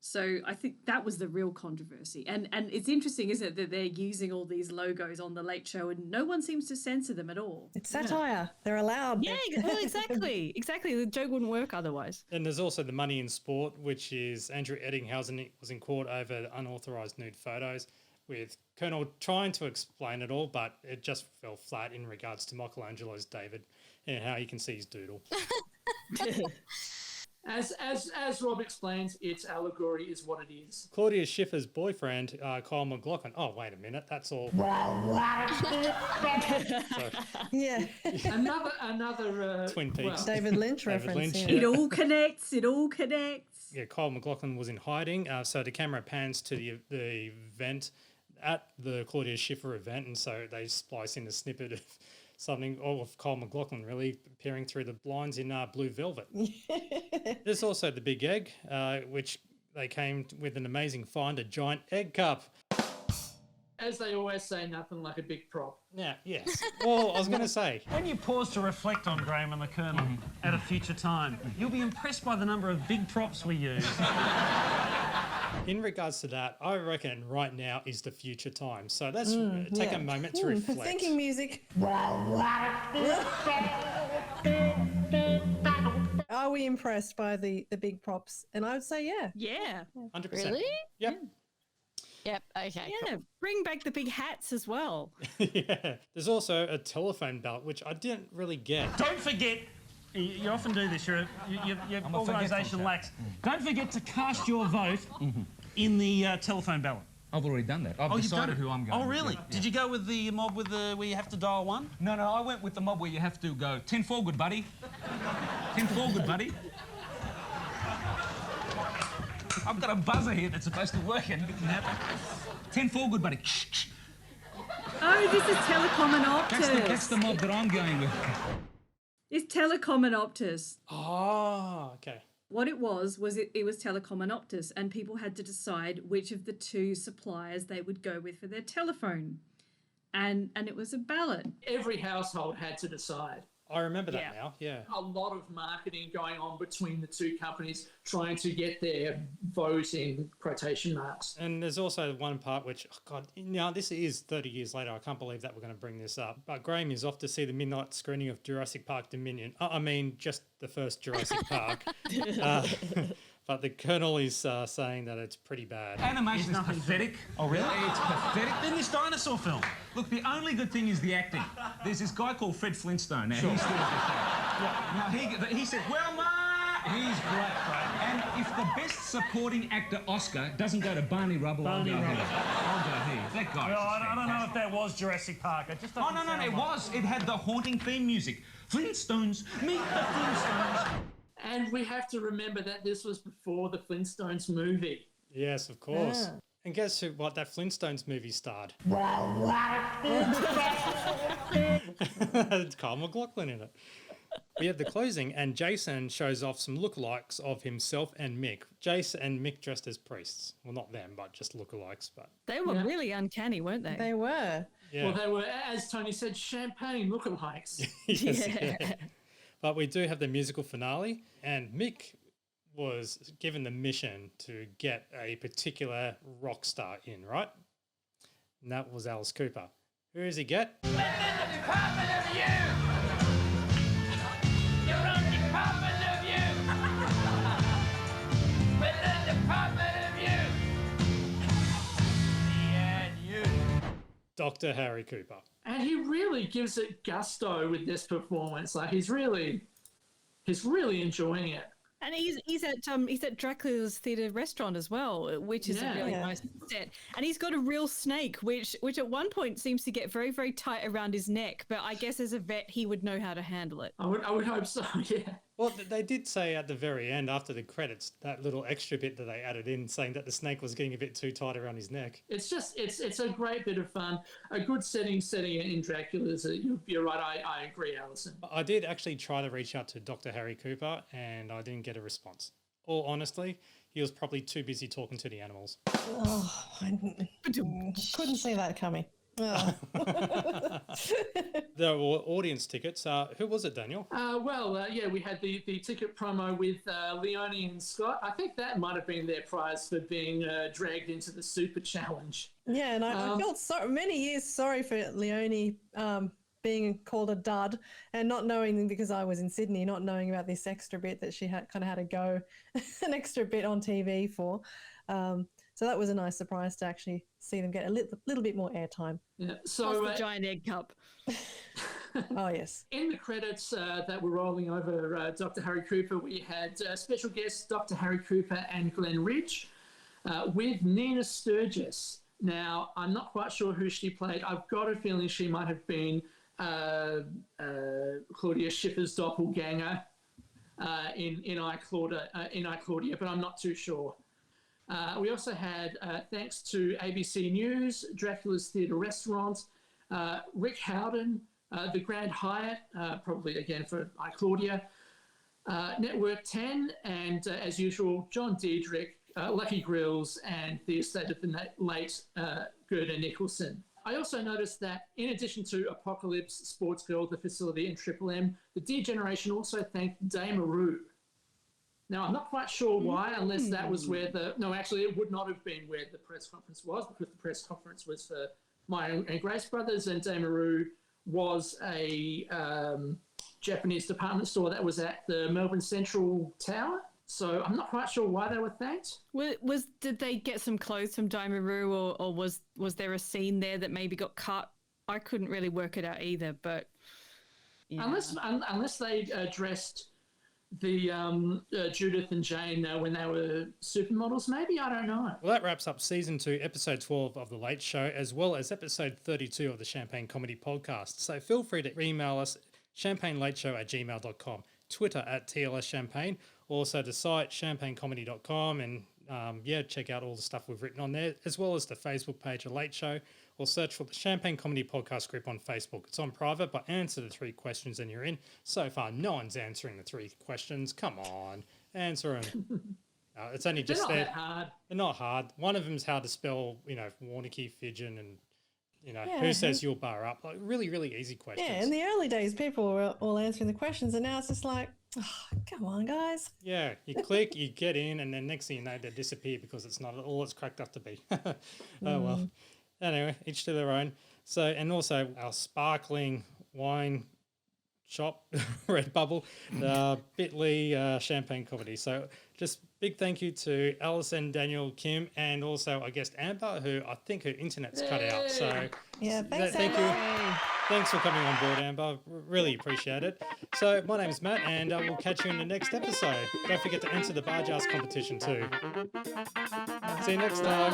So I think that was the real controversy. And it's interesting, isn't it, that they're using all these logos on The Late Show and no one seems to censor them at all. It's satire. They're allowed. Yeah, well, exactly. Exactly. The joke wouldn't work otherwise. And there's also the Money in Sport, which is Andrew Eddinghausen was in court over unauthorised nude photos, with Colonel trying to explain it all, but it just fell flat in regards to Michelangelo's David and how you can see his doodle. As Rob explains, its allegory is what it is. Claudia Schiffer's boyfriend, Kyle MacLachlan. Oh, wait a minute, that's all. Yeah. Another Twin Peaks. David Lynch reference. Yeah. It all connects. It all connects. Yeah, Kyle MacLachlan was in hiding. So the camera pans to the event at the Claudia Schiffer event, and so they splice in a snippet of something of Kyle MacLachlan really peering through the blinds in Blue Velvet. There's also the Big Egg, which they came with an amazing find, a giant egg cup. As they always say, nothing like a big prop. Yeah, yes. Well, I was going to say, when you pause to reflect on Graham and the Colonel at a future time, you'll be impressed by the number of big props we use. In regards to that, I reckon right now is the future time. So let's take a moment to reflect. Thinking music. Are we impressed by the big props? And I would say, yeah. Yeah. 100%. Really? Yep. Yep. Okay. Yeah. Cool. Bring back the big hats as well. Yeah. There's also a telephone ballot, which I didn't really get. Don't forget, you often do this, your organisation lacks. Don't forget to cast your vote in the telephone ballot. I've already done that. I've decided who I'm going with. Oh, really? Yeah. Did you go with the mob where you have to dial 1? No, I went with the mob where you have to go 10-4, good buddy. 10-4, good buddy. I've got a buzzer here that's supposed to work and 10-4, good buddy. Oh, this is Telecom and Optus. That's the mob that I'm going with. It's Telecom and Optus. Oh, okay. What it was it was Telecom and Optus, and people had to decide which of the two suppliers they would go with for their telephone. And it was a ballot. Every household had to decide. I remember that now, yeah. A lot of marketing going on between the two companies trying to get their vote in quotation marks. And there's also one part which, oh God, now this is 30 years later. I can't believe that we're going to bring this up. But Graham is off to see the midnight screening of Jurassic Park Dominion. I mean, just the first Jurassic Park. But the Colonel is saying that it's pretty bad. Animation is pathetic. Oh, really? It's pathetic. Then this dinosaur film. Look, the only good thing is the acting. There's this guy called Fred Flintstone. Now, he steals the show. Yeah. Now, he said, well, ma... He's great. And if the best supporting actor Oscar doesn't go to Barney Rubble, I'll go here. That guy. Well, I don't know if that was Jurassic Park. It just doesn't no, it was. It had the haunting theme music. Flintstones, meet the Flintstones. And we have to remember that this was before the Flintstones movie. Yes, of course. Yeah. And guess what that Flintstones movie starred? It's Kyle MacLachlan in it. We have the closing, and Jason shows off some lookalikes of himself and Mick. Jason and Mick dressed as priests. Well, not them, but just lookalikes. But they were really uncanny, weren't they? They were. Yeah. Well, they were, as Tony said, champagne lookalikes. Yes, yeah. But we do have the musical finale, and Mick was given the mission to get a particular rock star in, right? And that was Alice Cooper. Who does he get? Dr. Harry Cooper. And he really gives it gusto with this performance. Like he's really enjoying it. And he's at Dracula's Theatre restaurant as well, which is a really nice set. And he's got a real snake, which at one point seems to get very, very tight around his neck. But I guess as a vet, he would know how to handle it. I would hope so. Yeah. Well, they did say at the very end, after the credits, that little extra bit that they added in, saying that the snake was getting a bit too tight around his neck. It's just it's a great bit of fun, a good setting in Dracula's. You're right. I agree, Alison. I did actually try to reach out to Dr. Harry Cooper, and I didn't get a response. Or honestly, he was probably too busy talking to the animals. Oh, I couldn't see that coming. Oh. There were audience tickets. Who was it, Daniel? We had the ticket promo with Leone and Scott. I think that might have been their prize for being dragged into the Super Challenge. Yeah, and I felt many years sorry for Leone being called a dud and not knowing, because I was in Sydney, not knowing about this extra bit that she had to go an extra bit on TV for. So that was a nice surprise to actually see them get a little bit more airtime. Yeah. So the giant egg cup. Oh, yes. In the credits that were rolling over Dr. Harry Cooper, we had special guests Dr. Harry Cooper and Glenn Ridge with Nina Sturgis. Now, I'm not quite sure who she played. I've got a feeling she might have been Claudia Schiffer's doppelganger in I, Claudia, but I'm not too sure. We also had, thanks to ABC News, Dracula's Theatre Restaurant, Rick Howden, the Grand Hyatt, probably again for I, Claudia, Network 10, and as usual, John Diedrich, Lucky Grills, and the estate of the late Gerda Nicholson. I also noticed that in addition to Apocalypse, Sports Girl, The Facility, and Triple M, the D Generation also thanked Damaroo. Now, I'm not quite sure why, unless that was where it would not have been where the press conference was, because the press conference was for Maya and Grace Brothers, and Damaroo was a Japanese department store that was at the Melbourne Central Tower. So I'm not quite sure why they were thanked. Did they get some clothes from Damaroo, or was there a scene there that maybe got cut? I couldn't really work it out either, but... Yeah. Unless they dressed the Judith and Jane when they were supermodels, maybe? I don't know. Well, that wraps up Season 2, Episode 12 of The Late Show, as well as Episode 32 of the Champagne Comedy Podcast. So feel free to email us, champagnelateshow@gmail.com, Twitter @TLSChampagne, also the site, champagnecomedy.com, and check out all the stuff we've written on there, as well as the Facebook page of Late Show, or search for the Champagne Comedy Podcast group on Facebook. It's on private, but answer the 3 questions and you're in. So far, no one's answering the 3 questions. Come on, answer them. It's only just They're not that hard. They're not hard. One of them's how to spell, Warneke, Fidgeon, and You know, Yeah. who says you'll bar up? Like really, really easy questions. Yeah, in the early days, people were all answering the questions, and now it's just like, oh, come on, guys. Yeah, you click, you get in, and then next thing you know, they disappear because it's not all it's cracked up to be. Oh, well. Anyway, each to their own. So, and also our sparkling wine shop, Redbubble, Bitly Champagne Comedy. So just big thank you to Alison, Daniel, Kim, and also I guess Amber, who I think her internet's cut out. So yeah, thanks, thank you. Amber. Thanks for coming on board, Amber. Really appreciate it. So my name's Matt, and we'll catch you in the next episode. Don't forget to enter the Bar Jars competition too. See you next time.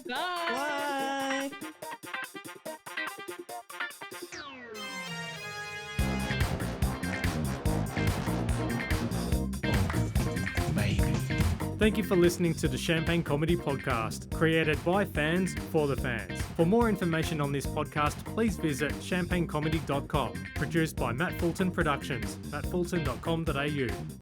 Bye. Bye. Thank you for listening to the Champagne Comedy Podcast, created by fans for the fans. For more information on this podcast, please visit champagnecomedy.com. Produced by Matt Fulton Productions, mattfulton.com.au.